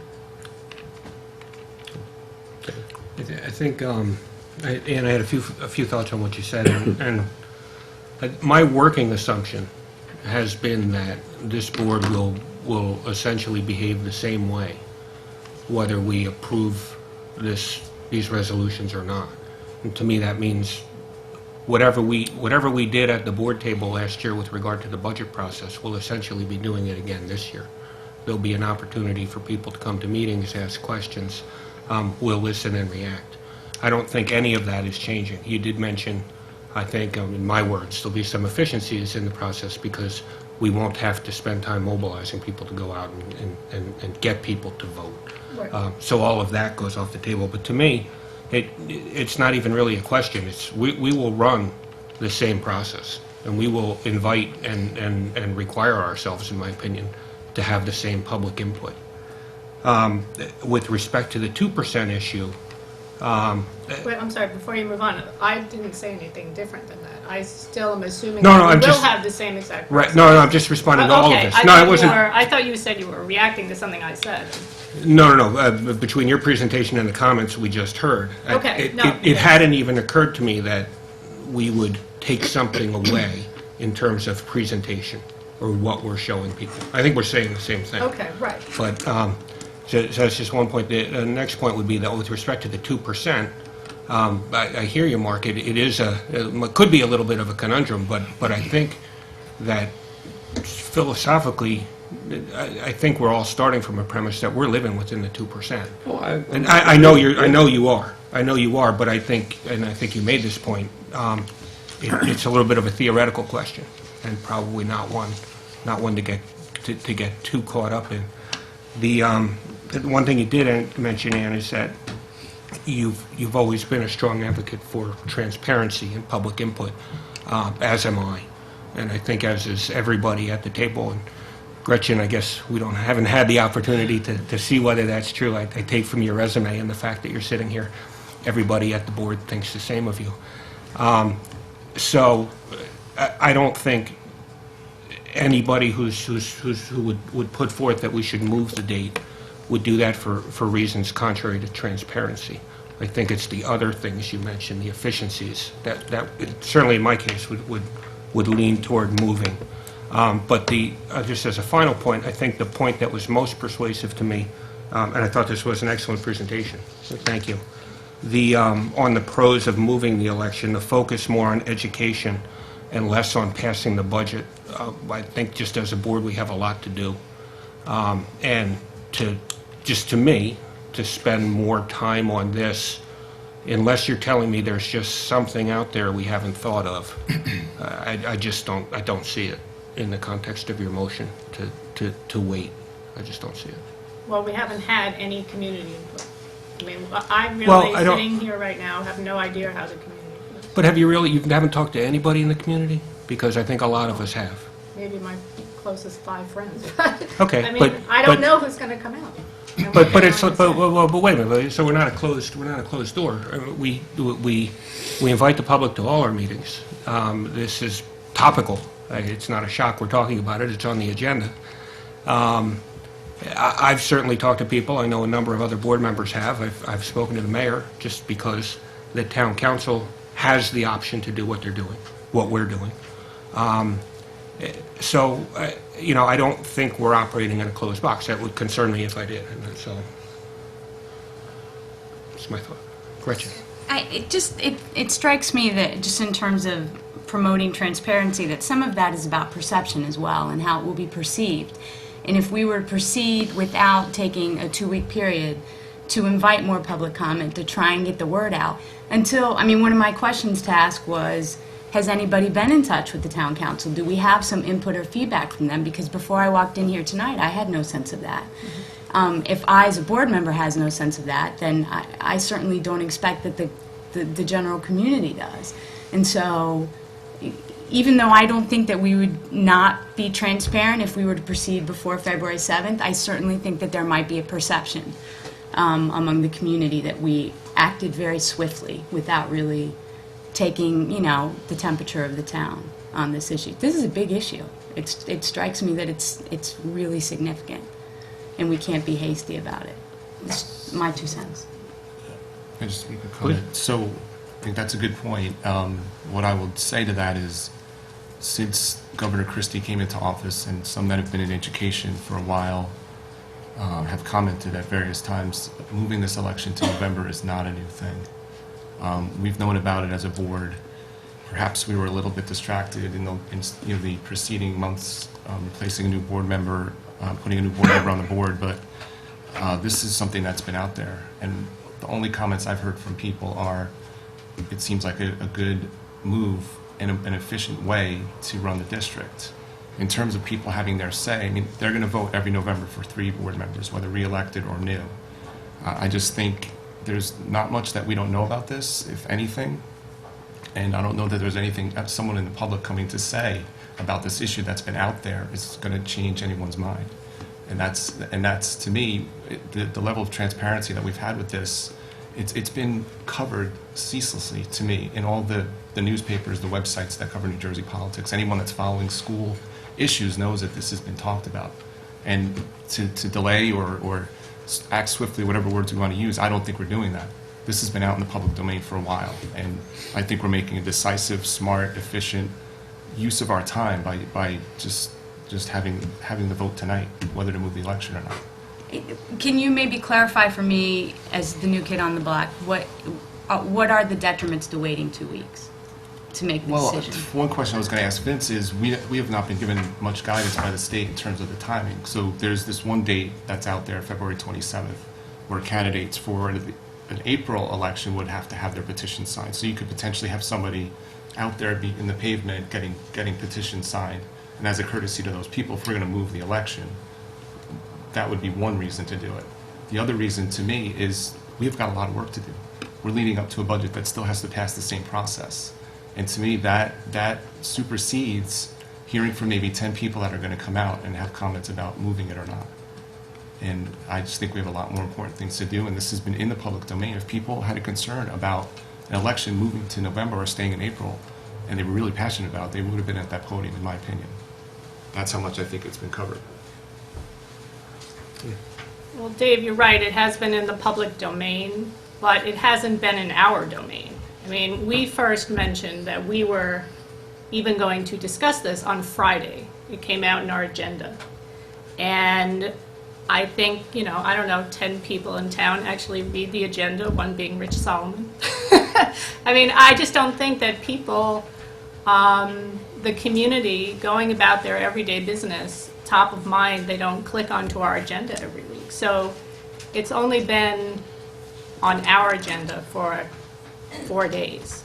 I think, and I had a few thoughts on what you said, and my working assumption has been that this board will essentially behave the same way, whether we approve these resolutions or not. And to me, that means whatever we did at the board table last year with regard to the budget process, we'll essentially be doing it again this year. There'll be an opportunity for people to come to meetings, ask questions. We'll listen and react. I don't think any of that is changing. You did mention, I think, in my words, there'll be some efficiencies in the process because we won't have to spend time mobilizing people to go out and get people to vote. Right. So all of that goes off the table. But to me, it's not even really a question. We will run the same process, and we will invite and require ourselves, in my opinion, to have the same public input. With respect to the 2% issue, Wait, I'm sorry, before you move on, I didn't say anything different than that. I still am assuming No, that no, we I'm will just- have the same exact right? process. No, I'm just responding to all of Okay, this. No, I wasn't. I thought you said you were reacting to something I said. No. Between your presentation and the comments we just heard, Okay, no. it hadn't even occurred to me that we would take something away in terms of presentation or what we're showing people. I think we're saying the same thing. Okay, right. But, so that's just one point. The next point would be that with respect to the 2%, I hear you, Mark, it could be a little bit of a conundrum, but I think that philosophically, I think we're all starting from a premise that we're living within the 2%. And I know you are, but I think you made this point, it's a little bit of a theoretical question, and probably not one to get too caught up in. The one thing you did mention, Ann, is that you've always been a strong advocate for transparency and public input, as am I, and I think as is everybody at the table. And Gretchen, I guess we haven't had the opportunity to see whether that's true. I take from your resume and the fact that you're sitting here, everybody at the board thinks the same of you. So I don't think anybody who would put forth that we should move the date would do that for reasons contrary to transparency. I think it's the other things you mentioned, the efficiencies, that certainly in my case would lean toward moving. But just as a final point, I think the point that was most persuasive to me, and I thought this was an excellent presentation, so thank you, on the pros of moving the election, the focus more on education and less on passing the budget. I think just as a board we have a lot to do. And to me, to spend more time on this, unless you're telling me there's just something out there we haven't thought of, I don't see it in the context of your motion to wait. I just don't see it. Well, we haven't had any community input. I mean, I'm Well, really I don't- sitting here right now, have no idea how the community feels. But you haven't talked to anybody in the community? Because I think a lot of us have. Maybe my closest 5 friends. Okay, I mean, but- I don't but- know who's going to come out. and But what but they're it's going to but, say. but wait a minute. So we're not a closed door. We invite the public to all our meetings. This is topical. It's not a shock we're talking about it. It's on the agenda. I've certainly talked to people. I know a number of other board members have. I've spoken to the mayor, just because the town council has the option to do what they're doing, what we're doing. So, I don't think we're operating in a closed box. That would concern me if I did, and so that's my thought. Gretchen? It strikes me that just in terms of promoting transparency, that some of that is about perception as well and how it will be perceived. And if we were to proceed without taking a 2-week period to invite more public comment, to try and get the word out, one of my questions to ask was, has anybody been in touch with the town council? Do we have some input or feedback from them? Because before I walked in here tonight, I had no sense of that. If I, as a board member, has no sense of that, then I certainly don't expect that the general community does. And so, even though I don't think that we would not be transparent if we were to proceed before February 7th, I certainly think that there might be a perception among the community that we acted very swiftly without really taking, the temperature of the town on this issue. This is a big issue. It strikes me that it's really significant, and we can't be hasty about it. It's my 2 cents. Can I just make a comment? So, I think that's a good point. What I would say to that is, since Governor Christie came into office, and some that have been in education for a while have commented at various times, moving this election to November is not a new thing. We've known about it as a board. Perhaps we were a little bit distracted in the preceding months, replacing a new board member, putting a new board member on the board, but this is something that's been out there. And the only comments I've heard from people are, it seems like a good move and an efficient way to run the district. In terms of people having their say, they're going to vote every November for 3 board members, whether re-elected or new. I just think there's not much that we don't know about this, if anything, and I don't know that there's anything someone in the public coming to say about this issue that's been out there is going to change anyone's mind. And that's to me, the level of transparency that we've had with this. It's been covered ceaselessly to me in all the newspapers, the websites that cover New Jersey politics. Anyone that's following school issues knows that this has been talked about. And to delay or act swiftly, whatever words we want to use, I don't think we're doing that. This has been out in the public domain for a while, and I think we're making a decisive, smart, efficient use of our time by just having the vote tonight, whether to move the election or not. Can you maybe clarify for me, as the new kid on the block, what are the detriments to waiting 2 weeks to make the decision? One question I was going to ask Vince is, we have not been given much guidance by the state in terms of the timing. So there's this one date that's out there, February 27th, where candidates for an April election would have to have their petition signed. So you could potentially have somebody out there in the pavement getting petitions signed. And as a courtesy to those people, if we're going to move the election, that would be one reason to do it. The other reason to me is we've got a lot of work to do. We're leading up to a budget that still has to pass the same process. And to me, that supersedes hearing from maybe 10 people that are going to come out and have comments about moving it or not. And I just think we have a lot more important things to do, and this has been in the public domain. If people had a concern about an election moving to November or staying in April, and they were really passionate about it, they would have been at that podium, in my opinion. That's how much I think it's been covered. Well, Dave, you're right, it has been in the public domain, but it hasn't been in our domain. We first mentioned that we were even going to discuss this on Friday. It came out in our agenda. And I think, I don't know, 10 people in town actually read the agenda, one being Rich Solomon. I just don't think that people, the community, going about their everyday business, top of mind, they don't click onto our agenda every week. So it's only been on our agenda for 4 days.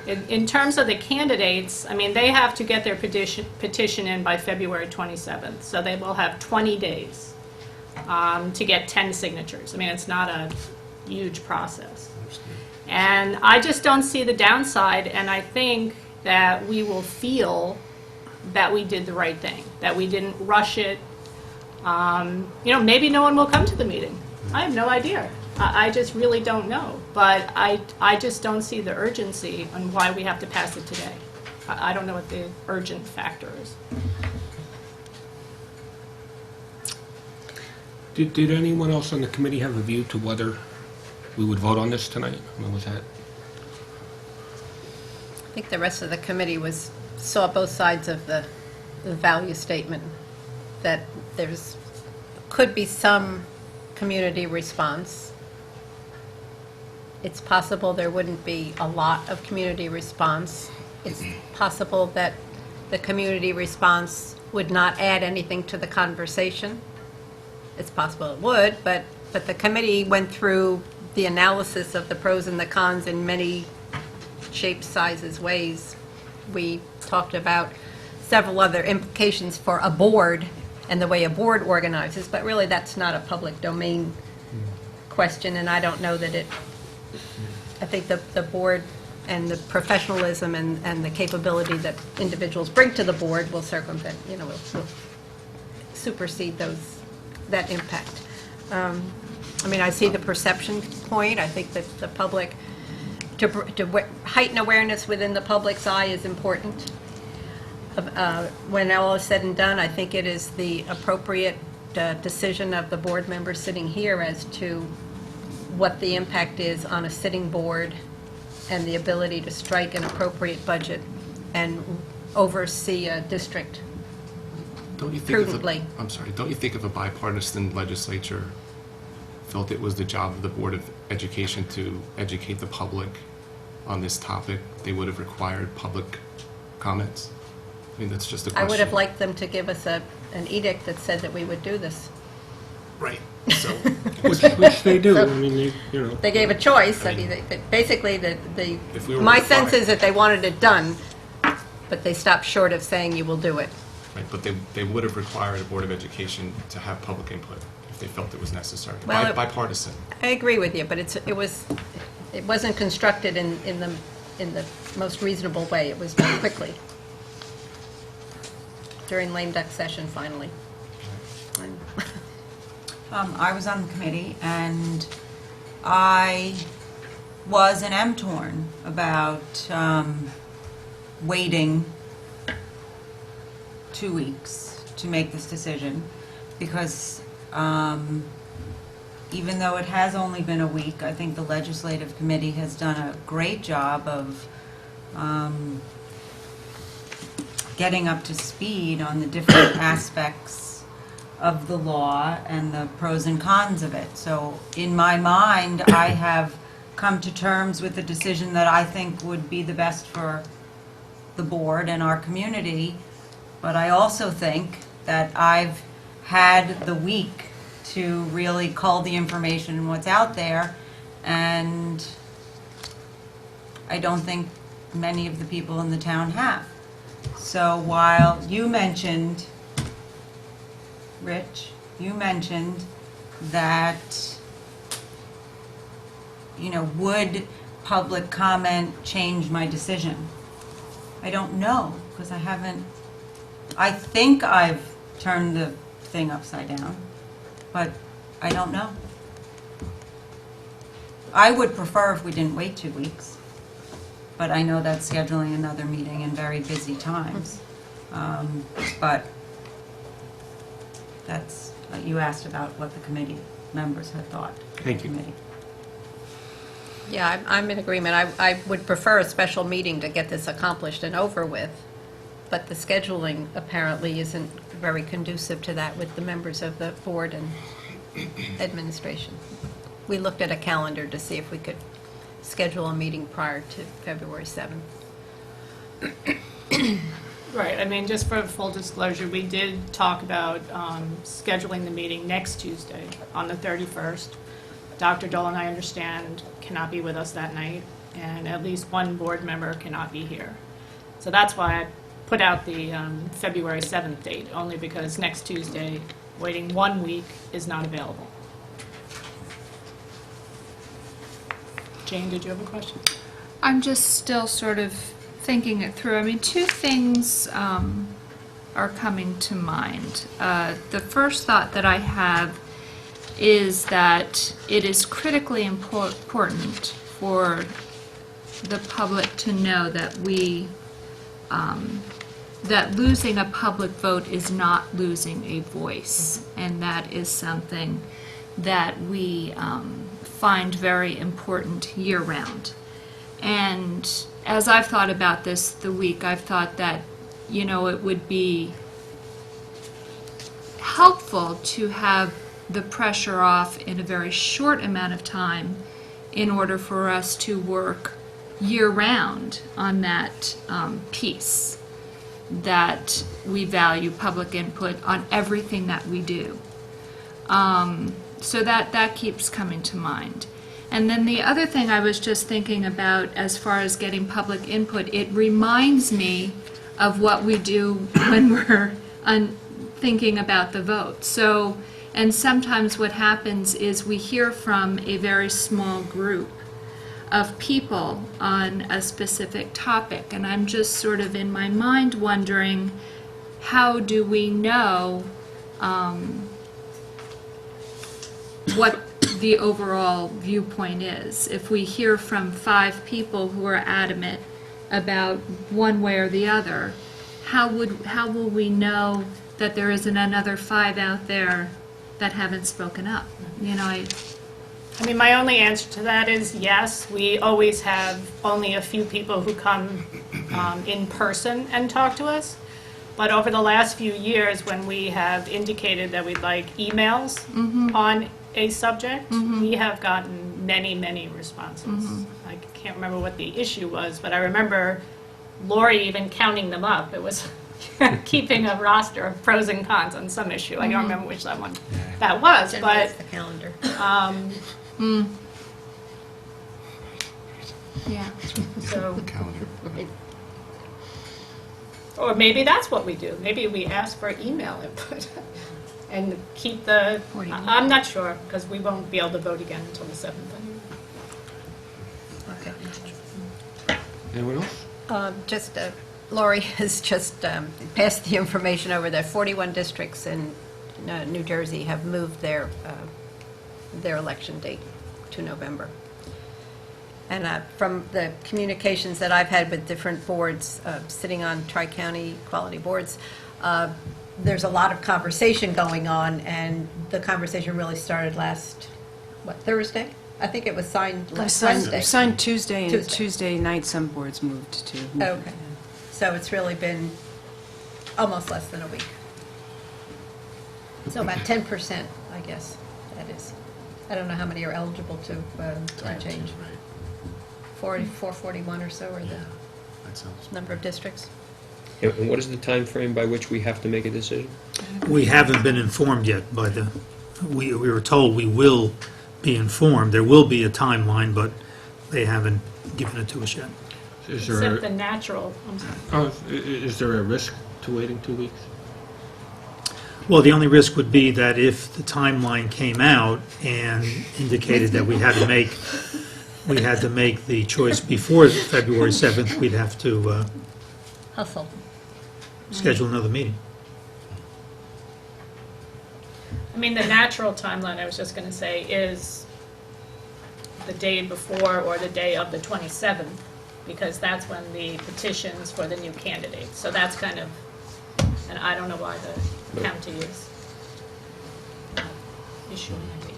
In terms of the candidates, they have to get their petition in by February 27th, so they will have 20 days to get 10 signatures. It's not a huge process. And I just don't see the downside, and I think that we will feel that we did the right thing, that we didn't rush it. Maybe no one will come to the meeting. I have no idea. I just really don't know. But I just don't see the urgency on why we have to pass it today. I don't know what the urgent factor is. Did anyone else on the committee have a view to whether we would vote on this tonight? I mean, was that? I think the rest of the committee saw both sides of the value statement, that could be some community response. It's possible there wouldn't be a lot of community response. It's possible that the community response would not add anything to the conversation. It's possible it would, but the committee went through the analysis of the pros and the cons in many shapes, sizes, ways. We talked about several other implications for a board and the way a board organizes, but really that's not a public domain question, and I don't know that I think the board and the professionalism and the capability that individuals bring to the board will circumvent, will supersede that impact. I see the perception point. I think that the public, to heighten awareness within the public's eye is important. When all is said and done, I think it is the appropriate decision of the board members sitting here as to what the impact is on a sitting board and the ability to strike an appropriate budget and oversee a district Don't you think prudently. Don't you think if a bipartisan legislature felt it was the job of the Board of Education to educate the public on this topic, they would have required public comments? I mean, that's just a I question. would have liked them to give us an edict that said that we would do this. Right. So, Which they do. I mean, They gave a choice. Basically, If we were my sense required- is that they wanted it done, but they stopped short of saying you will do it. right, but they would have required the Board of Education to have public input if they felt it was necessary. Well, Bipartisan. I agree with you, but it wasn't constructed in the most reasonable way. It was done quickly during lame duck session, finally. I was on the committee, and I was and am torn about waiting 2 weeks to make this decision, because even though it has only been a week, I think the legislative committee has done a great job of getting up to speed on the different aspects of the law and the pros and cons of it. So in my mind, I have come to terms with the decision that I think would be the best for the board and our community, but I also think that I've had the week to really cull the information and what's out there, and I don't think many of the people in the town have. So while you mentioned, Rich, you mentioned that, would public comment change my decision? I don't know, because I think I've turned the thing upside down, but I don't know. I would prefer if we didn't wait 2 weeks, but I know that's scheduling another meeting in very busy times. But that's, you asked about what the committee members had thought. Thank you. Committee. Yeah, I'm in agreement. I would prefer a special meeting to get this accomplished and over with, but the scheduling apparently isn't very conducive to that with the members of the board and administration. We looked at a calendar to see if we could schedule a meeting prior to February 7th. Right, just for full disclosure, we did talk about scheduling the meeting next Tuesday on the 31st. Dr. Dole, and I understand, cannot be with us that night, and at least one board member cannot be here. So that's why I put out the February 7th date, only because next Tuesday, waiting 1 week is not available. Jane, did you have a question? I'm just still sort of thinking it through. Two things are coming to mind. The first thought that I have is that it is critically important for the public to know that we that losing a public vote is not losing a voice, and that is something that we find very important year-round. And as I've thought about this the week, I've thought that, it would be helpful to have the pressure off in a very short amount of time in order for us to work year-round on that piece, that we value public input on everything that we do. So that keeps coming to mind. And then the other thing I was just thinking about as far as getting public input, it reminds me of what we do when we're thinking about the vote. So, and sometimes what happens is we hear from a very small group of people on a specific topic, and I'm just sort of in my mind wondering, how do we know what the overall viewpoint is? If we hear from 5 people who are adamant about one way or the other, how will we know that there isn't another 5 out there that haven't spoken up? I mean, my only answer to that is yes, we always have only a few people who come in person and talk to us. But over the last few years, when we have indicated that we'd like emails on a subject, we have gotten many, many responses. I can't remember what the issue was, but I remember Lori even counting them up. It was keeping a roster of pros and cons on some issue. I don't remember which that one that was, but the calendar. Yeah. so, Calendar. or maybe that's what we do. Maybe we ask for email input and keep the, I'm not sure, because we won't be able to vote again until the 7th. Okay. Anyone else? Lori has just passed the information over that 41 districts in New Jersey have moved their election date to November. And from the communications that I've had with different boards, sitting on tri-county quality boards, there's a lot of conversation going on, and the conversation really started last, Thursday? I think it was signed last Wednesday. Signed Tuesday, and Tuesday. Tuesday night some boards moved to. Okay. So it's really been almost less than a week. So about 10%, I guess, that is. I don't know how many are eligible to change. 441 or so are the That sounds. number of districts. And what is the time frame by which we have to make a decision? We haven't been informed yet by we were told we will be informed. There will be a timeline, but they haven't given it to us yet. Is Except the there, natural, I'm sorry. is there a risk to waiting 2 weeks? Well, the only risk would be that if the timeline came out and indicated that we had to make the choice before February 7th, we'd have to Hustle. schedule another meeting. I mean, the natural timeline, I was just going to say, is the day before or the day of the 27th, because that's when the petitions for the new candidates. So that's kind of, and I don't know why the county is issuing a date.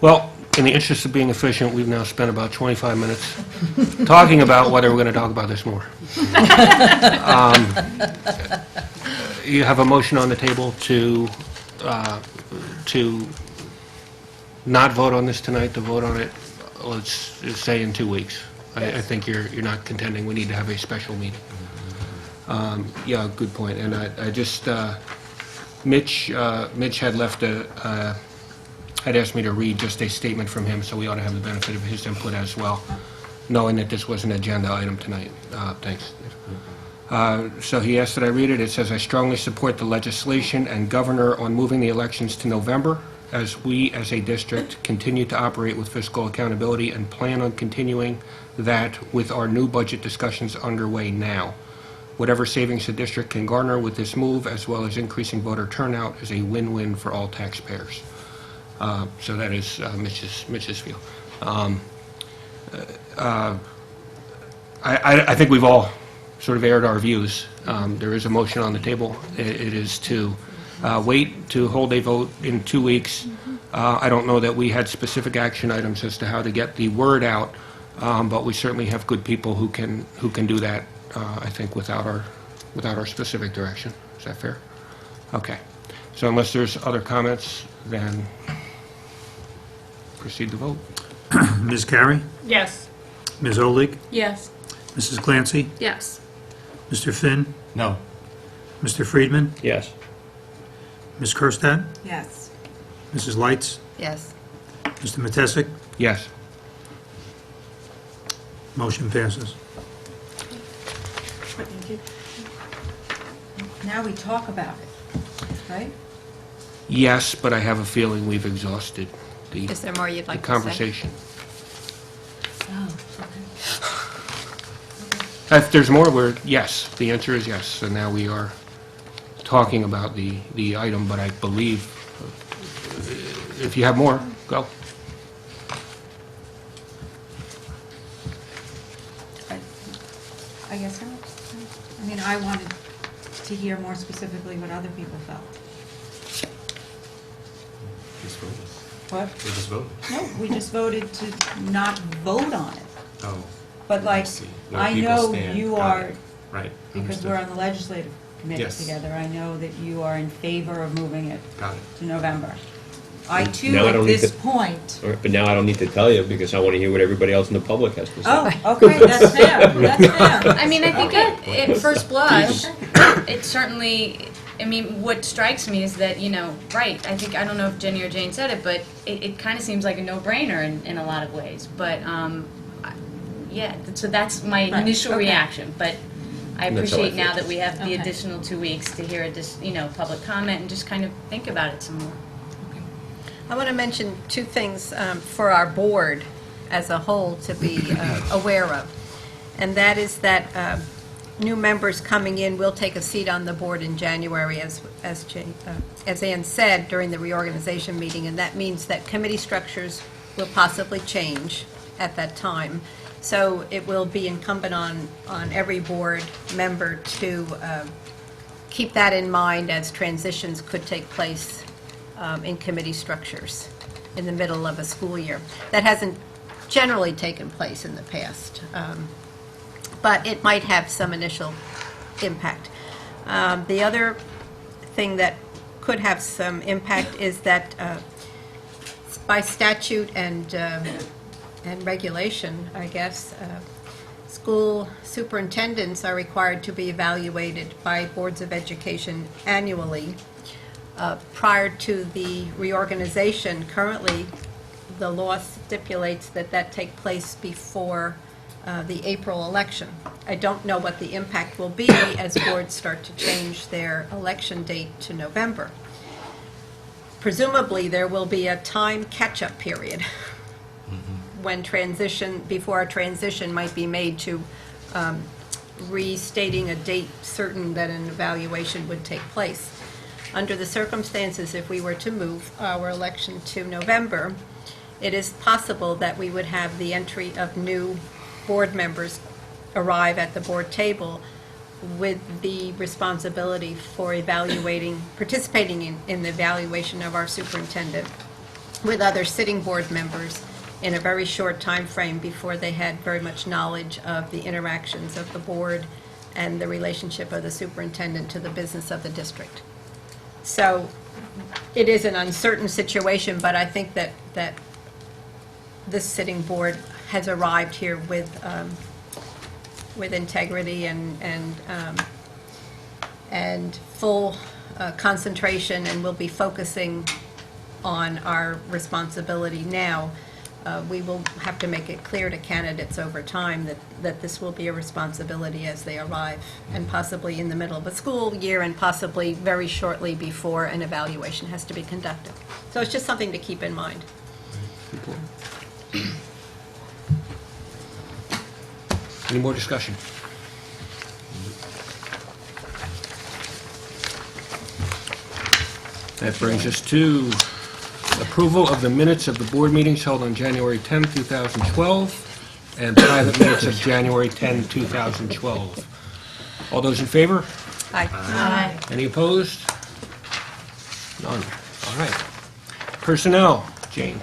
Well, in the interest of being efficient, we've now spent about 25 minutes talking about whether we're going to talk about this more. You have a motion on the table to not vote on this tonight, to vote on it, let's say in 2 weeks. I think you're not contending we need to have a special meeting. Yeah, good point. And I just, Mitch had left had asked me to read just a statement from him, so we ought to have the benefit of his input as well, knowing that this was an agenda item tonight. Thanks. So he asked that I read it. It says, "I strongly support the legislation and governor on moving the elections to November, as we, as a district, continue to operate with fiscal accountability and plan on continuing that with our new budget discussions underway now. Whatever savings the district can garner with this move, as well as increasing voter turnout, is a win-win for all taxpayers." So that is Mitch's view. I think we've all sort of aired our views. There is a motion on the table. It is to wait to hold a vote in 2 weeks. I don't know that we had specific action items as to how to get the word out, but we certainly have good people who can do that, I think, without our specific direction. Is that fair? Okay. So unless there's other comments, then proceed to vote. Ms. Carey? Yes. Ms. Olig? Yes. Mrs. Clancy? Yes. Mr. Finn? No. Mr. Friedman? Yes. Ms. Kerstad? Yes. Mrs. Lights? Yes. Mr. Matesic? Yes. Motion passes. Now we talk about it, right? Yes, but I have a feeling we've exhausted the Is there more you'd the like to say? conversation. Oh, If there's more, yes, the answer is yes. So now we are talking about the item, but I believe, if you have more, go. I guess so. I mean, I wanted to hear more specifically what other people felt. Just voted. What? We just voted. No, we just voted to not vote on it. Oh. But like, see. Where I people know stand. you Got are, it. Right. because Understood. we're on the legislative committee Yes. together, I know that you are in favor of moving it Got it. to November. I too, Now I at don't need this to- point. All right, but now I don't need to tell you because I want to hear what everybody else in the public has to say. Oh, okay, that's fair, that's fair. I mean, I think at first blush, it certainly, I mean, what strikes me is that, right, I don't know if Jenny or Jane said it, but it kind of seems like a no-brainer in a lot of ways. But, yeah, so that's my Right, initial okay. reaction. But I And that's how I appreciate now feel. that we have the Okay. additional 2 weeks to hear public comment and just kind of think about it some more. I want to mention two things for our board as a whole to be aware of. And that is that new members coming in will take a seat on the board in January, as Ann said, during the reorganization meeting. And that means that committee structures will possibly change at that time. So it will be incumbent on every board member to keep that in mind as transitions could take place in committee structures in the middle of a school year. That hasn't generally taken place in the past, but it might have some initial impact. The other thing that could have some impact is that by statute and regulation, I guess, school superintendents are required to be evaluated by boards of education annually. Prior to the reorganization, currently, the law stipulates that that take place before the April election. I don't know what the impact will be as boards start to change their election date to November. Presumably, there will be a time catch-up period when before a transition might be made to restating a date certain that an evaluation would take place. Under the circumstances, if we were to move our election to November, it is possible that we would have the entry of new board members arrive at the board table with the responsibility for participating in the evaluation of our superintendent with other sitting board members in a very short time frame before they had very much knowledge of the interactions of the board and the relationship of the superintendent to the business of the district. So it is an uncertain situation, but I think that this sitting board has arrived here with integrity and full concentration, and will be focusing on our responsibility now. We will have to make it clear to candidates over time that this will be a responsibility as they arrive, and possibly in the middle of a school year, and possibly very shortly before an evaluation has to be conducted. So it's just something to keep in mind. Any more discussion? That brings us to approval of the minutes of the board meetings held on January 10, 2012, and private minutes of January 10, 2012. All those in favor? Aye. Any opposed? None. All right. Personnel, Jane.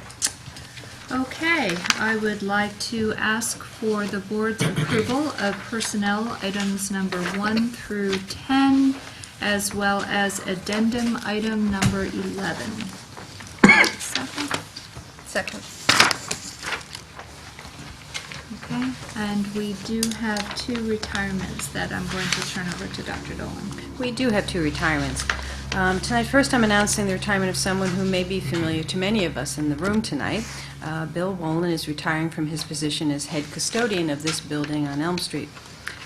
Okay, I would like to ask for the board's approval of personnel items number 1 through 10, as well as addendum item number 11. Second? Second. Okay, and we do have 2 retirements that I'm going to turn over to Dr. Dolan. We do have 2 retirements. Tonight, first I'm announcing the retirement of someone who may be familiar to many of us in the room tonight. Bill Wolin is retiring from his position as head custodian of this building on Elm Street.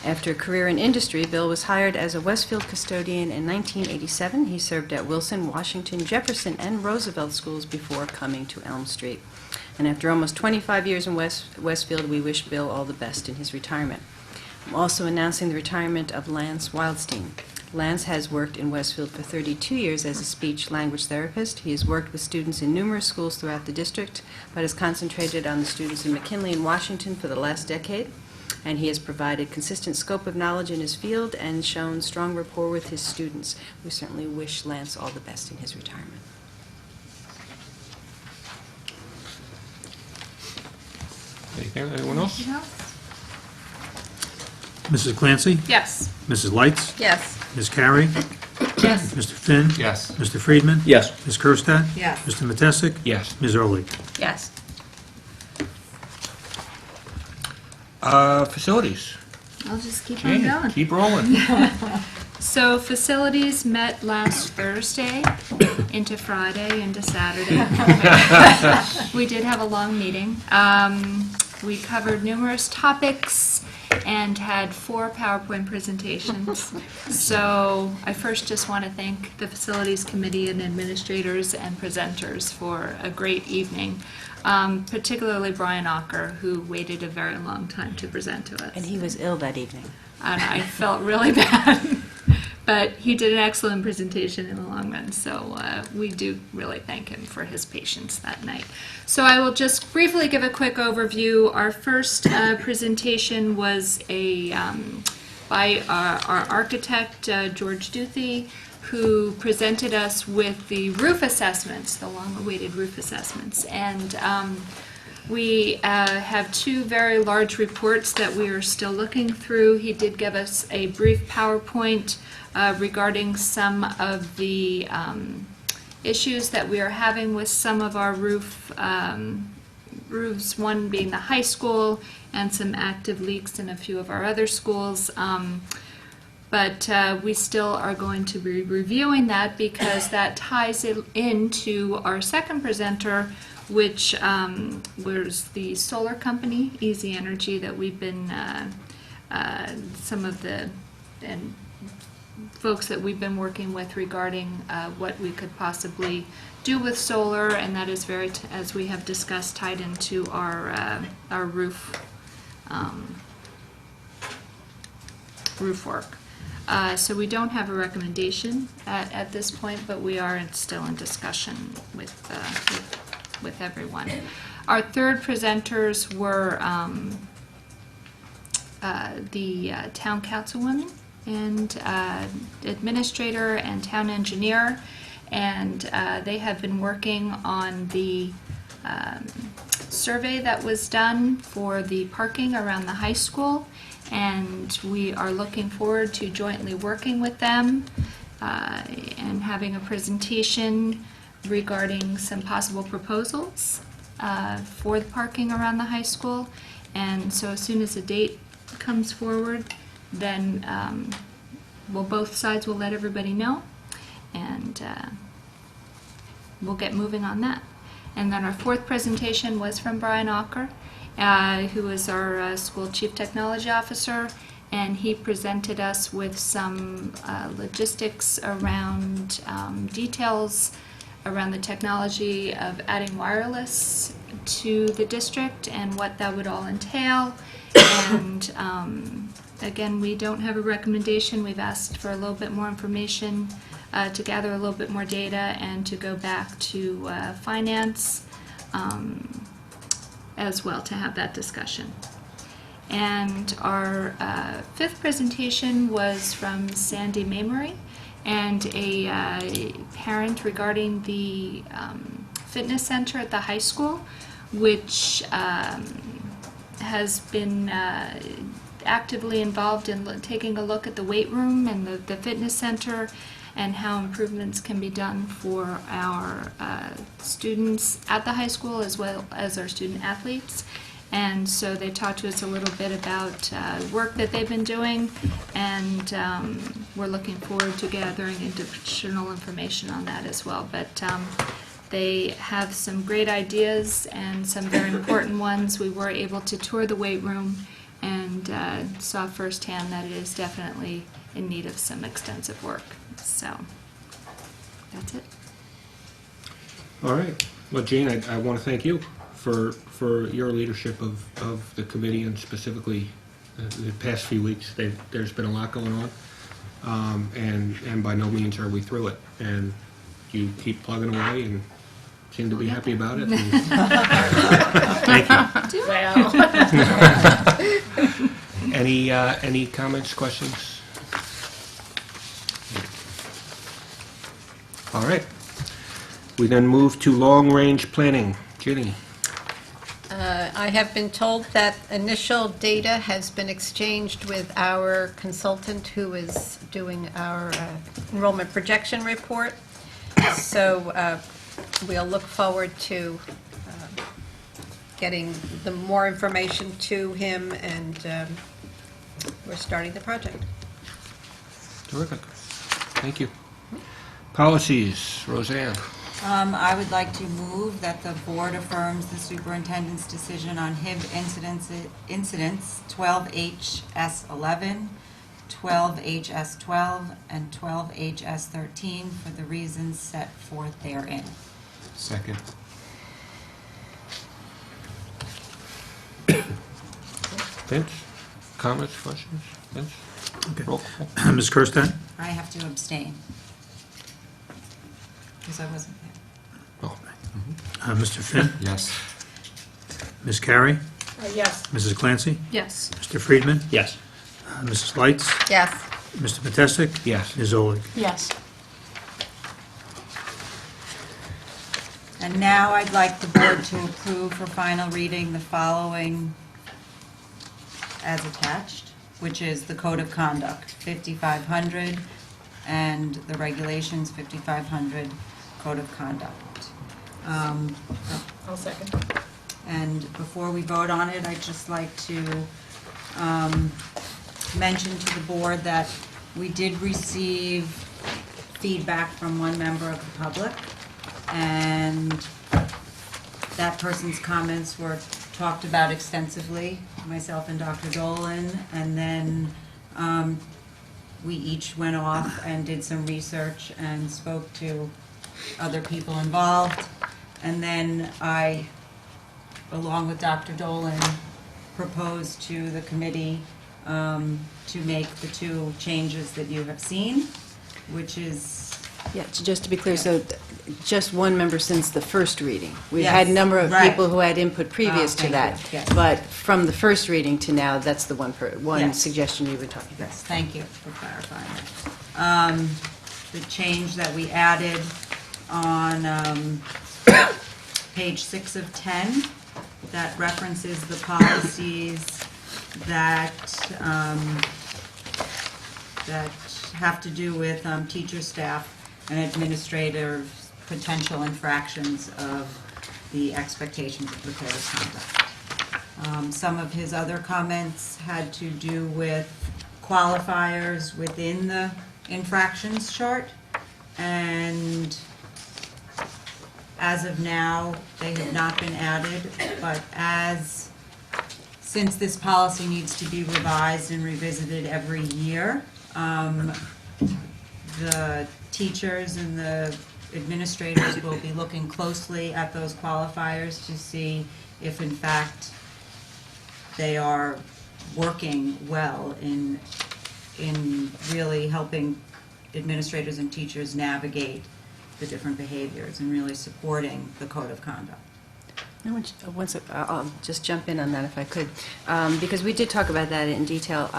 After a career in industry, Bill was hired as a Westfield custodian in 1987. He served at Wilson, Washington, Jefferson, and Roosevelt schools before coming to Elm Street. And after almost 25 years in Westfield, we wish Bill all the best in his retirement. I'm also announcing the retirement of Lance Wildstein. Lance has worked in Westfield for 32 years as a speech-language therapist. He has worked with students in numerous schools throughout the district, but has concentrated on the students in McKinley and Washington for the last decade. And he has provided consistent scope of knowledge in his field and shown strong rapport with his students. We certainly wish Lance all the best in his retirement. Anyone else? Anything else? Mrs. Clancy? Yes. Mrs. Lights? Yes. Ms. Carey? Yes. Mr. Finn? Yes. Mr. Friedman? Yes. Ms. Kerstad? Yes. Mr. Matesic? Yes. Ms. Early? Yes. Facilities. I'll just keep on Jane, going. keep rolling. So facilities met last Thursday into Friday into Saturday. We did have a long meeting. We covered numerous topics and had 4 PowerPoint presentations. So I first just want to thank the Facilities Committee and administrators and presenters for a great evening, particularly Brian Ocker, who waited a very long time to present to us. And he was ill that evening. And I felt really bad. But he did an excellent presentation in the long run, so we do really thank him for his patience that night. So I will just briefly give a quick overview. Our first presentation was by our architect, George Duthie, who presented us with the roof assessments, the long-awaited roof assessments. And we have 2 very large reports that we are still looking through. He did give us a brief PowerPoint regarding some of the issues that we are having with some of our roofs, one being the high school and some active leaks in a few of our other schools. But we still are going to be reviewing that because that ties it into our second presenter, which was the solar company, Easy Energy, that we've been, some of the folks that we've been working with regarding what we could possibly do with solar, and that is very, as we have discussed, tied into our roof work. So we don't have a recommendation at this point, but we are still in discussion with everyone. Our third presenters were the town councilwoman and administrator and town engineer, and they have been working on the survey that was done for the parking around the high school, and we are looking forward to jointly working with them and having a presentation regarding some possible proposals for the parking around the high school. And so as soon as a date comes forward, then both sides will let everybody know, and we'll get moving on that. And then our fourth presentation was from Brian Ocker, who is our school chief technology officer, and he presented us with some logistics around details around the technology of adding wireless to the district and what that would all entail. And again, we don't have a recommendation. We've asked for a little bit more information to gather a little bit more data and to go back to finance as well to have that discussion. And our fifth presentation was from Sandy Mamery and a parent regarding the fitness center at the high school, which has been actively involved in taking a look at the weight room and the fitness center and how improvements can be done for our students at the high school as well as our student athletes. And so they talked to us a little bit about work that they've been doing, and we're looking forward to gathering additional information on that as well. But they have some great ideas and some very important ones. We were able to tour the weight room and saw firsthand that it is definitely in need of some extensive work. So that's it. All right. Well, Jane, I want to thank you for your leadership of the committee, and specifically the past few weeks. There's been a lot going on, and by no means are we through it. And you keep plugging away and seem to be happy about it. Thank you. Well. Any comments, questions? All right. We then move to long-range planning. Ginny. I have been told that initial data has been exchanged with our consultant who is doing our enrollment projection report. So we'll look forward to getting the more information to him, and we're starting the project. Terrific. Thank you. Policies. Roseanne. I would like to move that the board affirms the superintendent's decision on HIB incidents 12HS11, 12HS12, and 12HS13 for the reasons set forth therein. Second. Vince? Comments, questions? Vince? Okay. Roll call. Ms. Kirsten? I have to abstain because I wasn't there. Oh. Mr. Finn? Yes. Ms. Carey? Yes. Mrs. Clancy? Yes. Mr. Friedman? Yes. Mrs. Lights? Yes. Mr. Matesic? Yes. Ms. Olig? Yes. And now I'd like the board to approve for final reading the following as attached, which is the Code of Conduct, 5500, and the Regulations, 5500 Code of Conduct. I'll second. And before we vote on it, I'd just like to mention to the board that we did receive feedback from one member of the public, and that person's comments were talked about extensively, myself and Dr. Dolan, and then we each went off and did some research and spoke to other people involved, and then I, along with Dr. Dolan, proposed to the committee to make the two changes that you have seen, which is... Yeah, just to be clear, so just one member since the first reading. We've Yes, had a number of right. people who had input previous to thank that. you, yes. But from the first reading to now, that's the one Yes. suggestion you've been talking about. Yes, thank you for clarifying that. The change that we added on page 6 of 10, that references the policies that that have to do with teacher, staff, and administrators' potential infractions of the expectations of the Code of Conduct. Some of his other comments had to do with qualifiers within the infractions chart, and as of now, they have not been added, but since this policy needs to be revised and revisited every year, the teachers and the administrators will be looking closely at those qualifiers to see if in fact they are working well in really helping administrators and teachers navigate the different behaviors and really supporting the Code of Conduct. I'll just jump in on that if I could, because we did talk about that in detail.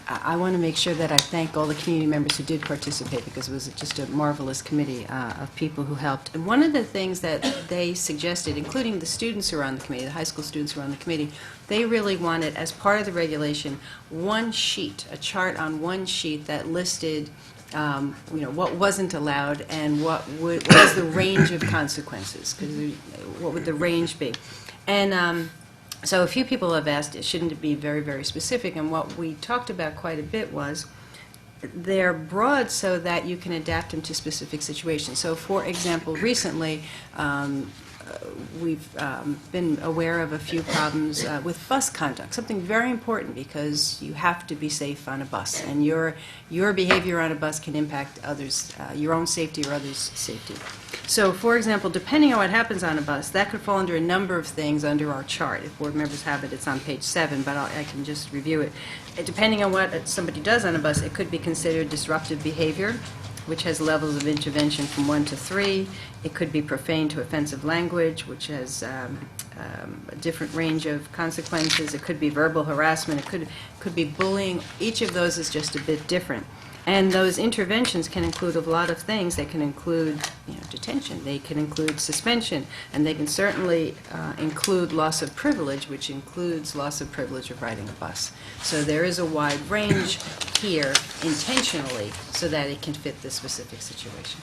I want to make sure that I thank all the community members who did participate, because it was just a marvelous committee of people who helped. And one of the things that they suggested, including the students who are on the committee, the high school students who are on the committee, they really wanted, as part of the regulation, one sheet, a chart on one sheet that listed what wasn't allowed and what was the range of consequences, because what would the range be? And so a few people have asked, shouldn't it be very, very specific? And what we talked about quite a bit was they're broad so that you can adapt them to specific situations. So, for example, recently, we've been aware of a few problems with bus conduct, something very important because you have to be safe on a bus, and your behavior on a bus can impact others, your own safety or others' safety. So, for example, depending on what happens on a bus, that could fall under a number of things under our chart. If board members have it, it's on page 7, but I can just review it. Depending on what somebody does on a bus, it could be considered disruptive behavior, which has levels of intervention from 1 to 3. It could be profane to offensive language, which has a different range of consequences. It could be verbal harassment. It could be bullying. Each of those is just a bit different. And those interventions can include a lot of things. They can include, detention. They can include suspension, and they can certainly include loss of privilege, which includes loss of privilege of riding a bus. So there is a wide range here intentionally so that it can fit the specific situation.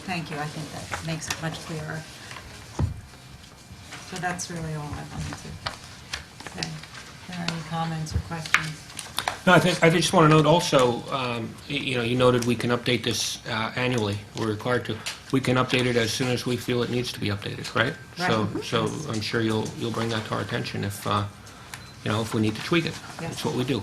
Thank you. I think that makes it much clearer. So that's really all I wanted to say. Are there any comments or questions? No, I just want to note also, you noted we can update this annually. We're required to. We can update it as soon as we feel it needs to be updated, right? Right. So I'm sure you'll bring that to our attention if if we need to tweak it. Yes. That's what we do.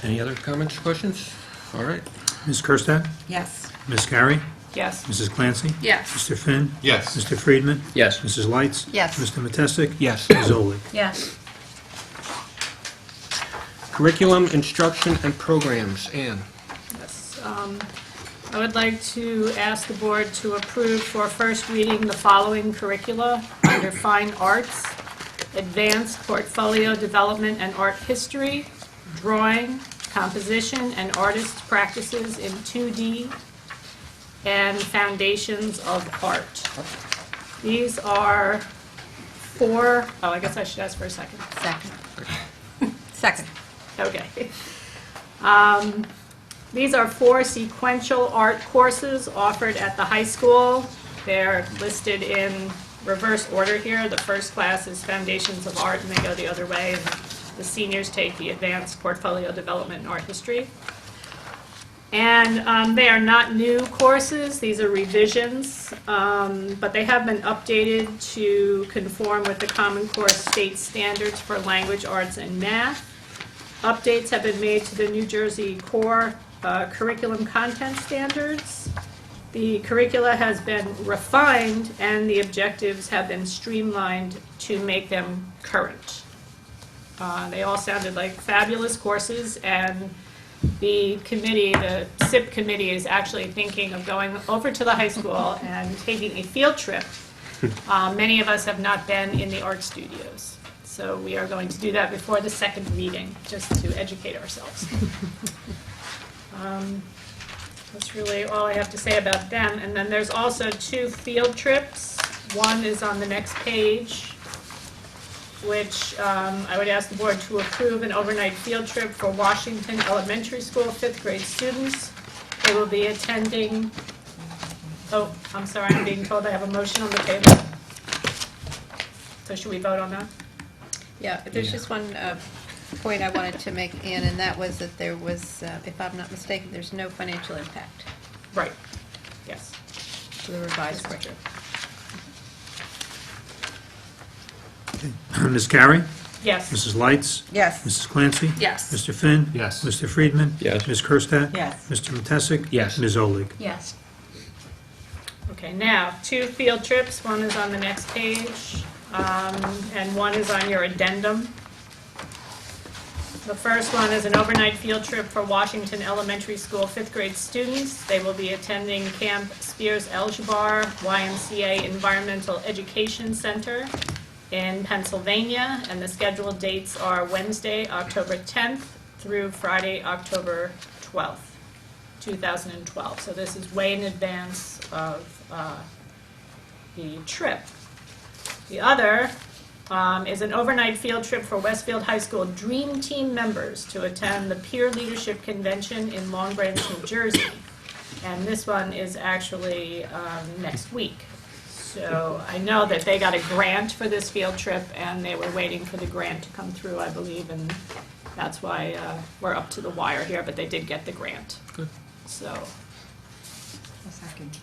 Any other comments or questions? All right. Ms. Kerstad? Yes. Ms. Carey? Yes. Mrs. Clancy? Yes. Mr. Finn? Yes. Mr. Friedman? Yes. Mrs. Lights? Yes. Mr. Matesic? Yes. Ms. Olig? Yes. Curriculum, instruction, and programs. Ann. Yes. I would like to ask the board to approve for first reading the following curricula under Fine Arts: Advanced Portfolio Development and Art History, Drawing, Composition, and Artist Practices in 2D, and Foundations of Art. These are I guess I should ask for a second. Second. Okay. These are 4 sequential art courses offered at the high school. They're listed in reverse order here. The first class is Foundations of Art, and they go the other way. And the seniors take the Advanced Portfolio Development and Art History. And they are not new courses. These are revisions, but they have been updated to conform with the Common Core state standards for language, arts, and math. Updates have been made to the New Jersey Core curriculum content standards. The curricula has been refined, and the objectives have been streamlined to make them current. They all sounded like fabulous courses, and the committee, the SIP committee, is actually thinking of going over to the high school and taking a field trip. Many of us have not been in the art studios, so we are going to do that before the second reading, just to educate ourselves. That's really all I have to say about them. And then there's also 2 field trips. One is on the next page, which I would ask the board to approve an overnight field trip for Washington Elementary School 5th grade students. They will be attending, I'm sorry, I'm being told I have a motion on the table. So should we vote on that? Yeah, there's just one point I wanted to make, Ann, and that was that there was, if I'm not mistaken, there's no financial impact Right, yes. to the revised budget. Ms. Carey? Yes. Mrs. Lights? Yes. Mrs. Clancy? Yes. Mr. Finn? Yes. Mr. Friedman? Yes. Ms. Kerstad? Yes. Mr. Matesic? Yes. Ms. Olig? Yes. Okay, now, 2 field trips. One is on the next page, and one is on your addendum. The first one is an overnight field trip for Washington Elementary School fifth grade students. They will be attending Camp Spears Elshbar YMCA Environmental Education Center in Pennsylvania, and the scheduled dates are Wednesday, October 10th through Friday, October 12th, 2012. So this is way in advance of the trip. The other is an overnight field trip for Westfield High School Dream Team members to attend the Peer Leadership Convention in Long Branch, New Jersey. And this one is actually next week. So I know that they got a grant for this field trip, and they were waiting for the grant to come through, I believe, and that's why we're up to the wire here, but they did get the grant. Good. So A second.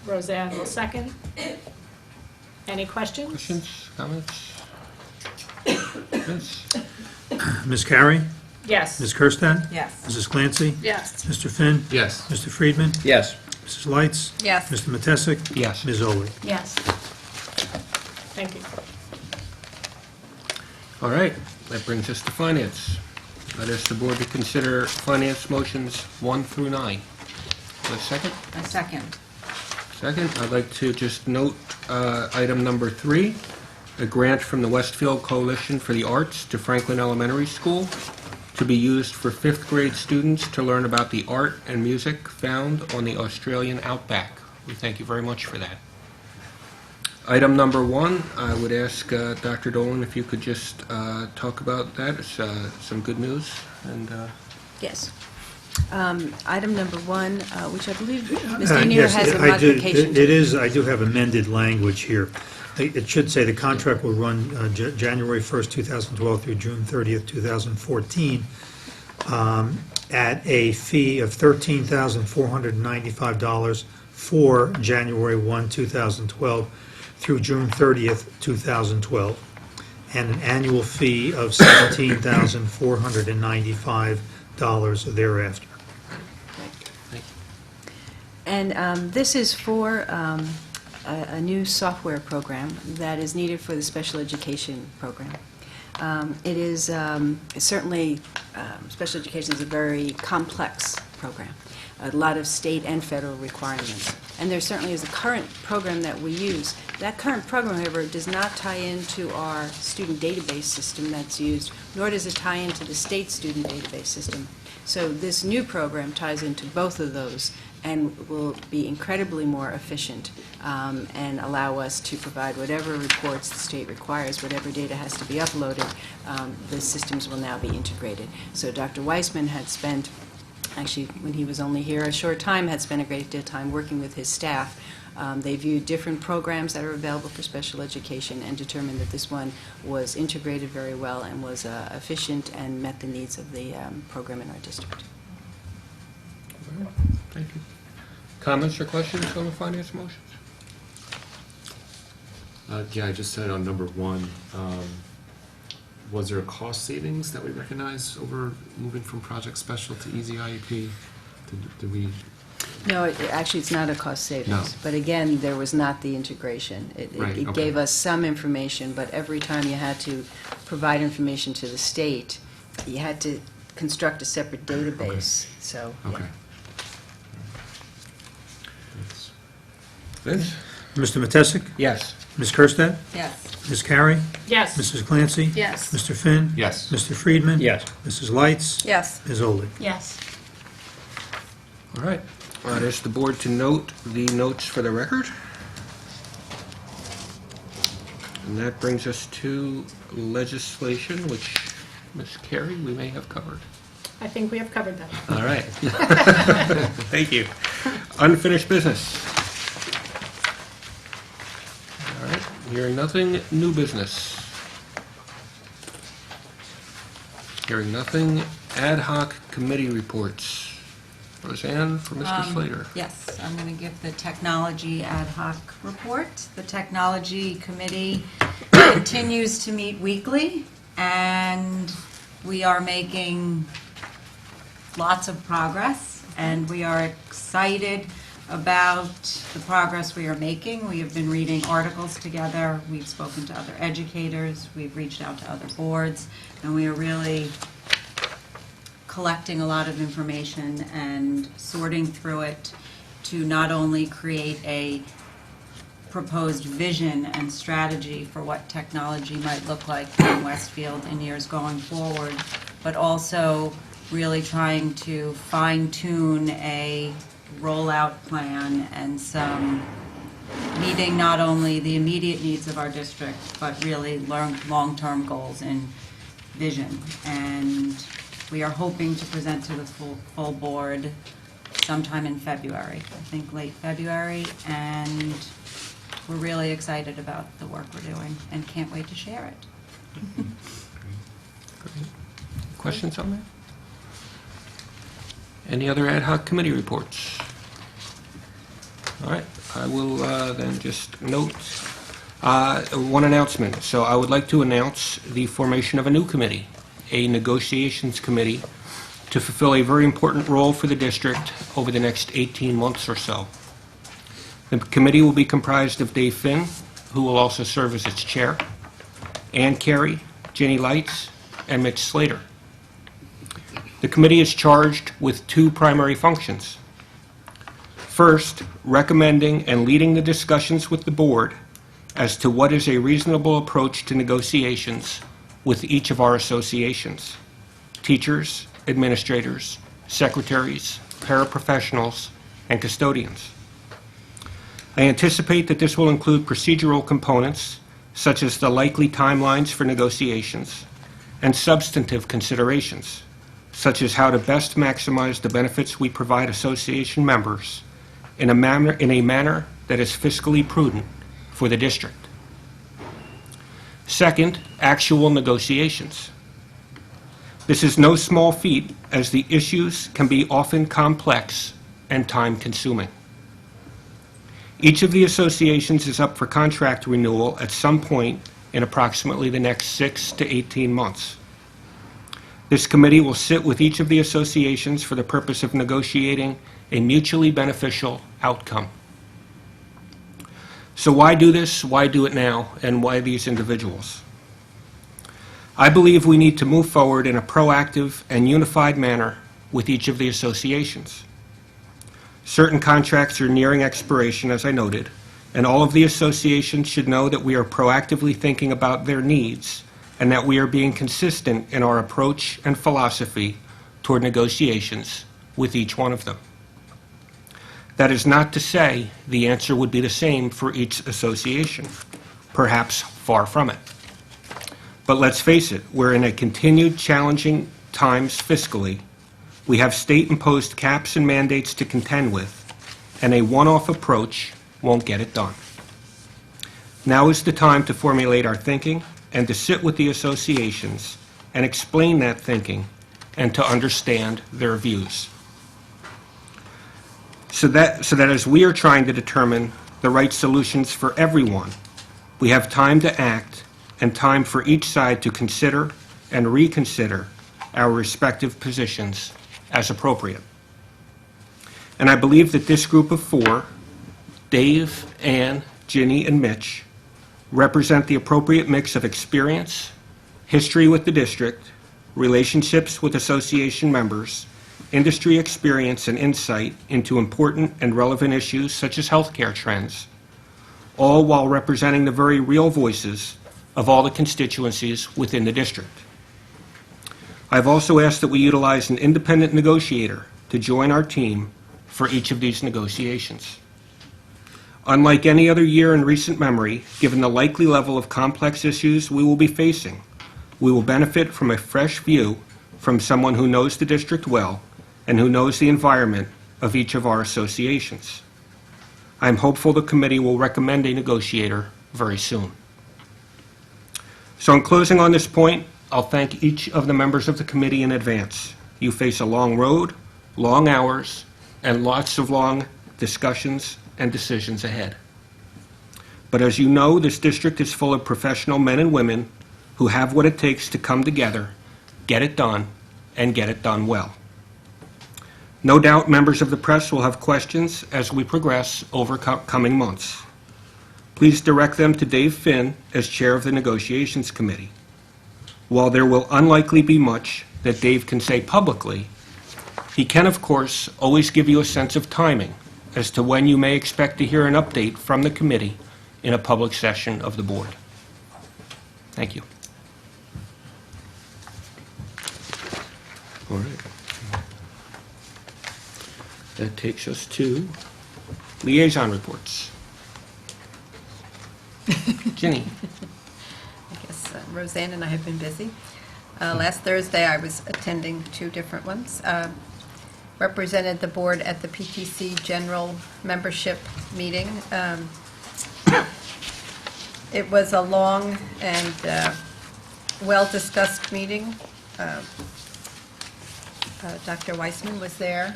Roseanne will second. Any questions? Questions, comments? Vince? Ms. Carey? Yes. Ms. Kirsten? Yes. Mrs. Clancy? Yes. Mr. Finn? Yes. Mr. Friedman? Yes. Mrs. Lights? Yes. Mr. Matesic? Yes. Ms. Oley? Yes. Thank you. All right, that brings us to finance. Let us the board to consider finance motions 1 through 9. A second? A second. Second, I'd like to just note item number 3, a grant from the Westfield Coalition for the Arts to Franklin Elementary School to be used for 5th grade students to learn about the art and music found on the Australian outback. We thank you very much for that. Item number 1, I would ask Dr. Dolan if you could just talk about that. It's some good news. And Yes. Item number 1, which I believe Mr. Neer Yes, has a I do. modification. It is, I do have amended language here. It should say the contract will run January 1st, 2012 through June 30th, 2014, at a fee of $13,495 for January 1, 2012 through June 30th, 2012, and an annual fee of $17,495 thereafter. And this is for a new software program that is needed for the special education program. It is certainly, special education is a very complex program, a lot of state and federal requirements. And there certainly is a current program that we use. That current program, however, does not tie into our student database system that's used, nor does it tie into the state student database system. So this new program ties into both of those and will be incredibly more efficient and allow us to provide whatever reports the state requires, whatever data has to be uploaded, the systems will now be integrated. So Dr. Weissman had spent, actually when he was only here a short time, had spent a great deal of time working with his staff. They viewed different programs that are available for special education and determined that this one was integrated very well and was efficient and met the needs of the program in our district. thank you. Comments or questions on the finance motions? Yeah, I just said on number 1, was there a cost savings that we recognize over moving from Project Special to Easy IEP? Did we? No, actually, it's not a cost savings. No. But again, there was not the integration. Right, It okay. gave us some information, but every time you had to provide information to the state, you had to construct a separate database, so. yeah. Okay. Thanks. Vince? Mr. Matesic? Yes. Ms. Kirsten? Yes. Ms. Carey? Yes. Mrs. Clancy? Yes. Mr. Finn? Yes. Mr. Friedman? Yes. Mrs. Lights? Yes. Ms. Oley? Yes. All right. I'd ask the board to note the notes for the record. And that brings us to legislation, which, Ms. Carey, we may have covered. I think we have covered that. All right. Thank you. Unfinished business. All right. Hearing nothing, new business. Hearing nothing, ad hoc committee reports. Roseanne for Mr. Slater. Yes, I'm going to give the Technology Ad Hoc Report. The Technology Committee continues to meet weekly, and we are making lots of progress, and we are excited about the progress we are making. We have been reading articles together, we've spoken to other educators, we've reached out to other boards, and we are really collecting a lot of information and sorting through it to not only create a proposed vision and strategy for what technology might look like in Westfield in years going forward, but also really trying to fine-tune a rollout plan and some meeting not only the immediate needs of our district, but really long-term goals and vision. And we are hoping to present to the full board sometime in February, I think late February, and we're really excited about the work we're doing and can't wait to share it. Questions on that? Any other ad hoc committee reports? All right, I will then just note one announcement. So I would like to announce the formation of a new committee, a negotiations committee, to fulfill a very important role for the district over the next 18 months or so. The committee will be comprised of Dave Finn, who will also serve as its chair, Ann Carey, Ginny Lights, and Mitch Slater. The committee is charged with two primary functions. First, recommending and leading the discussions with the board as to what is a reasonable approach to negotiations with each of our associations: teachers, administrators, secretaries, paraprofessionals, and custodians. I anticipate that this will include procedural components, such as the likely timelines for negotiations, and substantive considerations, such as how to best maximize the benefits we provide association members in a manner that is fiscally prudent for the district. Second, actual negotiations. This is no small feat, as the issues can be often complex and time-consuming. Each of the associations is up for contract renewal at some point in approximately the next 6 to 18 months. This committee will sit with each of the associations for the purpose of negotiating a mutually beneficial outcome. So why do this? Why do it now? And why these individuals? I believe we need to move forward in a proactive and unified manner with each of the associations. Certain contracts are nearing expiration, as I noted, and all of the associations should know that we are proactively thinking about their needs and that we are being consistent in our approach and philosophy toward negotiations with each one of them. That is not to say the answer would be the same for each association. Perhaps far from it. But let's face it, we're in a continued challenging times fiscally. We have state-imposed caps and mandates to contend with, and a one-off approach won't get it done. Now is the time to formulate our thinking and to sit with the associations and explain that thinking and to understand their views. So that as we are trying to determine the right solutions for everyone, we have time to act and time for each side to consider and reconsider our respective positions as appropriate. And I believe that this group of four, Dave, Ann, Ginny, and Mitch, represent the appropriate mix of experience, history with the district, relationships with association members, industry experience, and insight into important and relevant issues such as healthcare trends, all while representing the very real voices of all the constituencies within the district. I've also asked that we utilize an independent negotiator to join our team for each of these negotiations. Unlike any other year in recent memory, given the likely level of complex issues we will be facing, we will benefit from a fresh view from someone who knows the district well and who knows the environment of each of our associations. I am hopeful the committee will recommend a negotiator very soon. So in closing on this point, I'll thank each of the members of the committee in advance. You face a long road, long hours, and lots of long discussions and decisions ahead. But as you know, this district is full of professional men and women who have what it takes to come together, get it done, and get it done well. No doubt members of the press will have questions as we progress over coming months. Please direct them to Dave Finn as chair of the negotiations committee. While there will unlikely be much that Dave can say publicly, he can, of course, always give you a sense of timing as to when you may expect to hear an update from the committee in a public session of the board. Thank you. All right. That takes us to liaison reports. Ginny. I guess Roseanne and I have been busy. Last Thursday, I was attending two different ones. Represented the board at the PTC General Membership Meeting. It was a long and well-discussed meeting. Dr. Weissman was there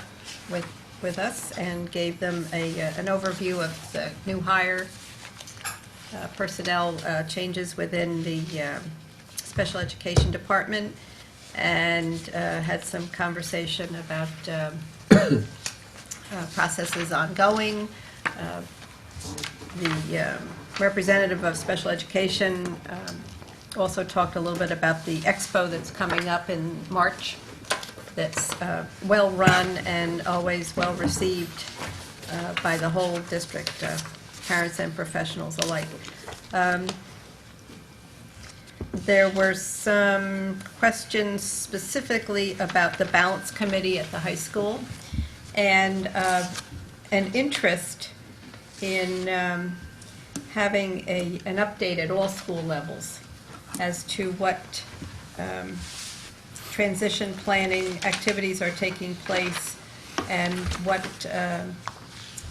with us and gave them an overview of the new hire personnel changes within the special education department, and had some conversation about processes ongoing. The representative of special education also talked a little bit about the expo that's coming up in March, that's well-run and always well-received by the whole district, parents and professionals alike. There were some questions specifically about the balance committee at the high school, and an interest in having an update at all school levels as to what transition planning activities are taking place and what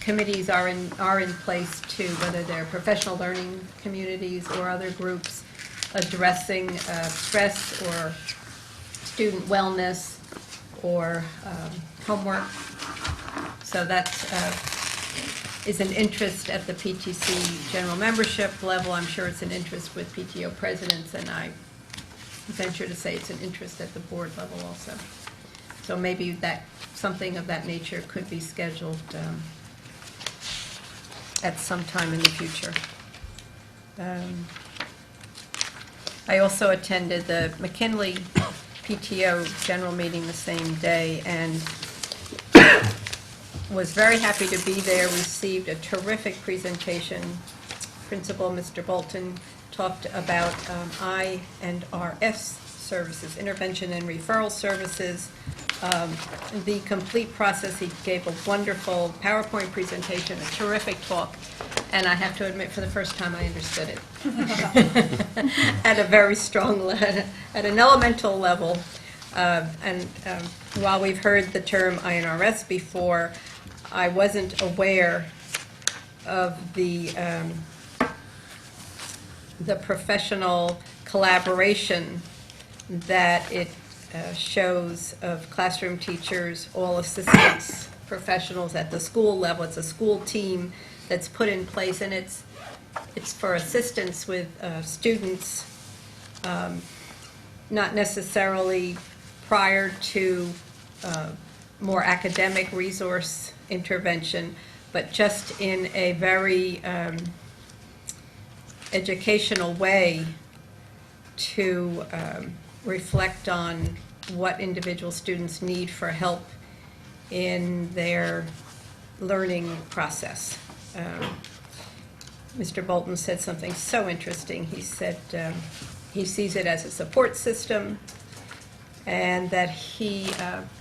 committees are in place to, whether they're professional learning communities or other groups addressing stress or student wellness or homework. So that is an interest at the PTC general membership level. I'm sure it's an interest with PTO presidents, and I venture to say it's an interest at the board level also. So maybe that something of that nature could be scheduled at some time in the future. I also attended the McKinley PTO general meeting the same day and was very happy to be there, received a terrific presentation. Principal Mr. Bolton talked about I&RS services, intervention and referral services, the complete process. He gave a wonderful PowerPoint presentation, a terrific talk, and I have to admit, for the first time, I understood it at a very strong, at an elemental level. And while we've heard the term I&RS before, I wasn't aware of the professional collaboration that it shows of classroom teachers, all assistants, professionals at the school level. It's a school team that's put in place, and it's for assistance with students, not necessarily prior to more academic resource intervention, but just in a very educational way to reflect on what individual students need for help in their learning process. Mr. Bolton said something so interesting. He said he sees it as a support system, and that he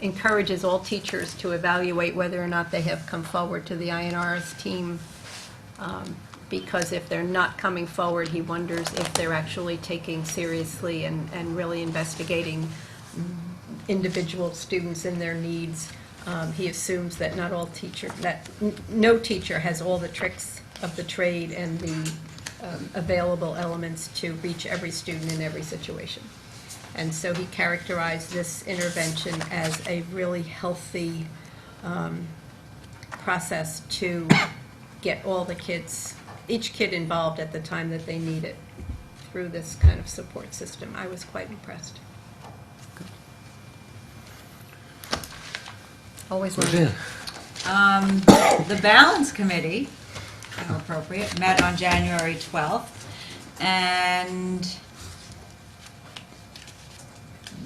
encourages all teachers to evaluate whether or not they have come forward to the I&RS team, because if they're not coming forward, he wonders if they're actually taking seriously and really investigating individual students and their needs. He assumes that no teacher has all the tricks of the trade and the available elements to reach every student in every situation. And so he characterized this intervention as a really healthy process to get all the kids, each kid involved at the time that they need it through this kind of support system. I was quite impressed. Always learning. The Balance Committee, how appropriate, met on January 12th, and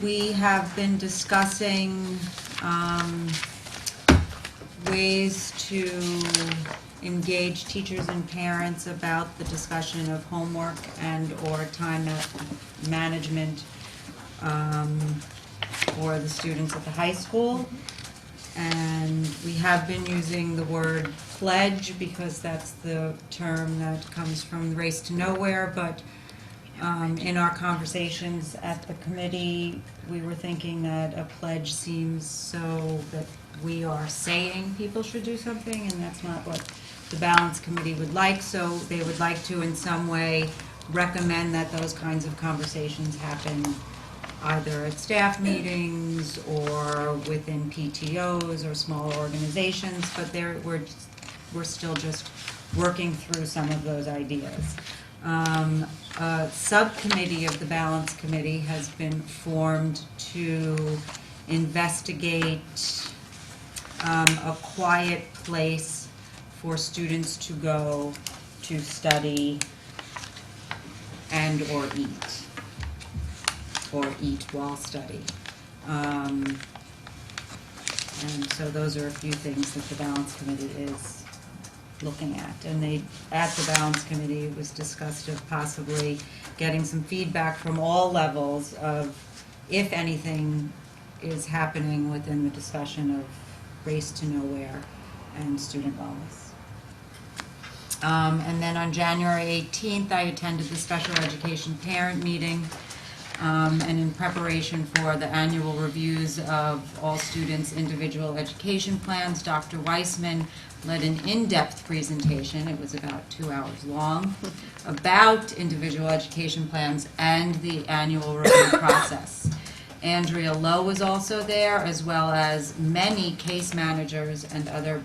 We have been discussing ways to engage teachers and parents about the discussion of homework and/or time management for the students at the high school. And we have been using the word pledge because that's the term that comes from Race to Nowhere, but in our conversations at the committee, we were thinking that a pledge seems so that we are saying people should do something, and that's not what the Balance Committee would like. So they would like to, in some way, recommend that those kinds of conversations happen either at staff meetings or within PTOs or smaller organizations, but we're still just working through some of those ideas. A subcommittee of the Balance Committee has been formed to investigate a quiet place for students to go to study and/or eat, or eat while study. And so those are a few things that the Balance Committee is looking at. And at the Balance Committee, it was discussed of possibly getting some feedback from all levels of if anything is happening within the discussion of Race to Nowhere and student wellness. And then on January 18th, I attended the special education parent meeting. And in preparation for the annual reviews of all students' individual education plans, Dr. Weissman led an in-depth presentation, it was about 2 hours long, about individual education plans and the annual review process. Andrea Lowe was also there, as well as many case managers and other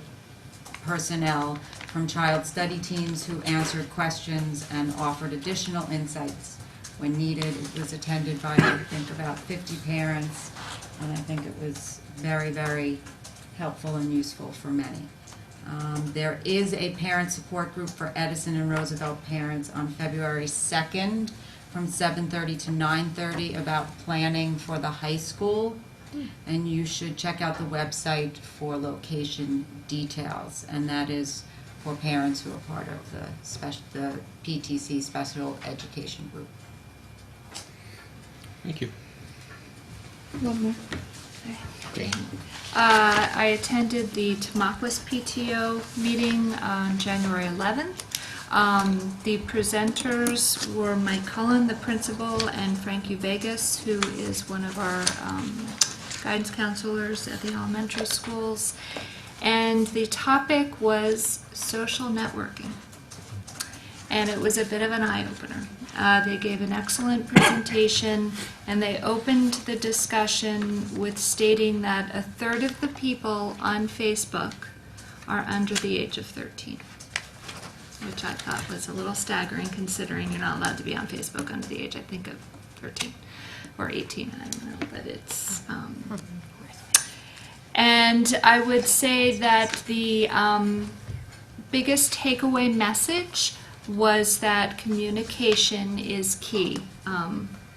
personnel from child study teams who answered questions and offered additional insights when needed. It was attended by, I think, about 50 parents, and I think it was very, very helpful and useful for many. There is a parent support group for Edison and Roosevelt parents on February 2nd from 7:30 to 9:30 about planning for the high school, and you should check out the website for location details, and that is for parents who are part of the PTC Special Education Group. Thank you. One more. I attended the Tamaquis Pto Meeting on January 11th. The presenters were Mike Cullen, the principal, and Frank Vegas, who is one of our guidance counselors at the elementary schools. And the topic was social networking. And it was a bit of an eye-opener. They gave an excellent presentation, and they opened the discussion with stating that 1/3 of the people on Facebook are under the age of 13, which I thought was a little staggering considering you're not allowed to be on Facebook under the age, I think, of 13 or 18, I don't know, but it's... And I would say that the biggest takeaway message was that communication is key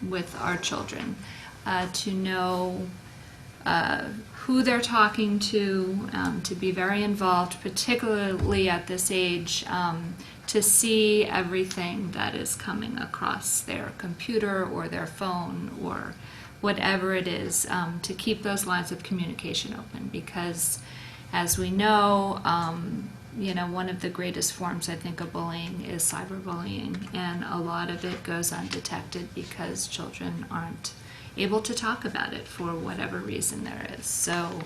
with our children, to know who they're talking to be very involved, particularly at this age, to see everything that is coming across their computer or their phone or whatever it is, to keep those lines of communication open, because as we know, one of the greatest forms, I think, of bullying is cyberbullying, and a lot of it goes undetected because children aren't able to talk about it for whatever reason there is. So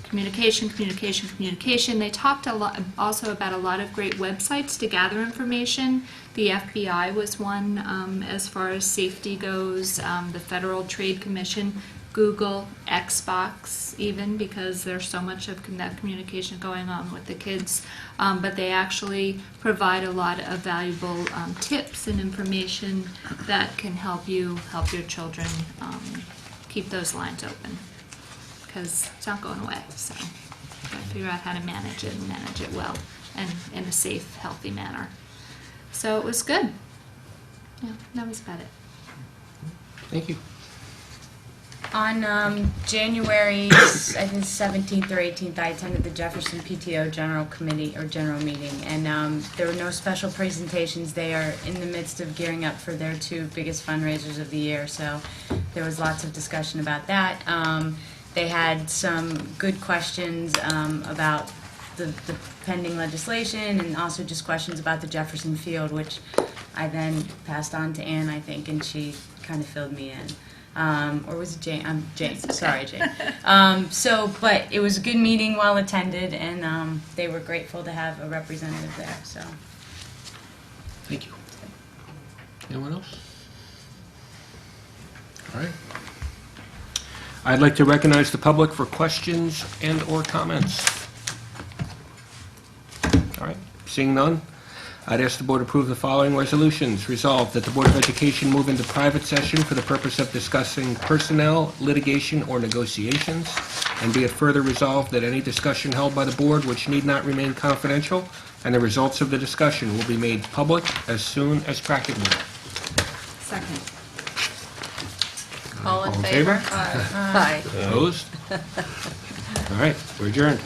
communication. They talked a lot also about a lot of great websites to gather information. The FBI was one as far as safety goes, the Federal Trade Commission, Google, Xbox, even, because there's so much of that communication going on with the kids. But they actually provide a lot of valuable tips and information that can help your children keep those lines open, because it's not going away. So you've got to figure out how to manage it and manage it well and in a safe, healthy manner. So it was good. Yeah, that was about it. Thank you. On January, I think 17th or 18th, I attended the Jefferson PTO General Committee, or General Meeting, and there were no special presentations. They are in the midst of gearing up for their 2 biggest fundraisers of the year, so there was lots of discussion about that. They had some good questions about the pending legislation, and also just questions about the Jefferson field, which I then passed on to Ann, I think, and she kind of filled me in. Or was it Jane? Jane. Sorry, Jane. But it was a good meeting, well attended, and they were grateful to have a representative there. So. Thank you. Anyone else? All right. I'd like to recognize the public for questions and/or comments. All right. Seeing none, I'd ask the board to approve the following resolutions. Resolved that the Board of Education move into private session for the purpose of discussing personnel, litigation, or negotiations, and be it further resolved that any discussion held by the board which need not remain confidential, and the results of the discussion will be made public as soon as practicable. Second. All in All in favor? favor? Aye. Opposed? All right, we're adjourned.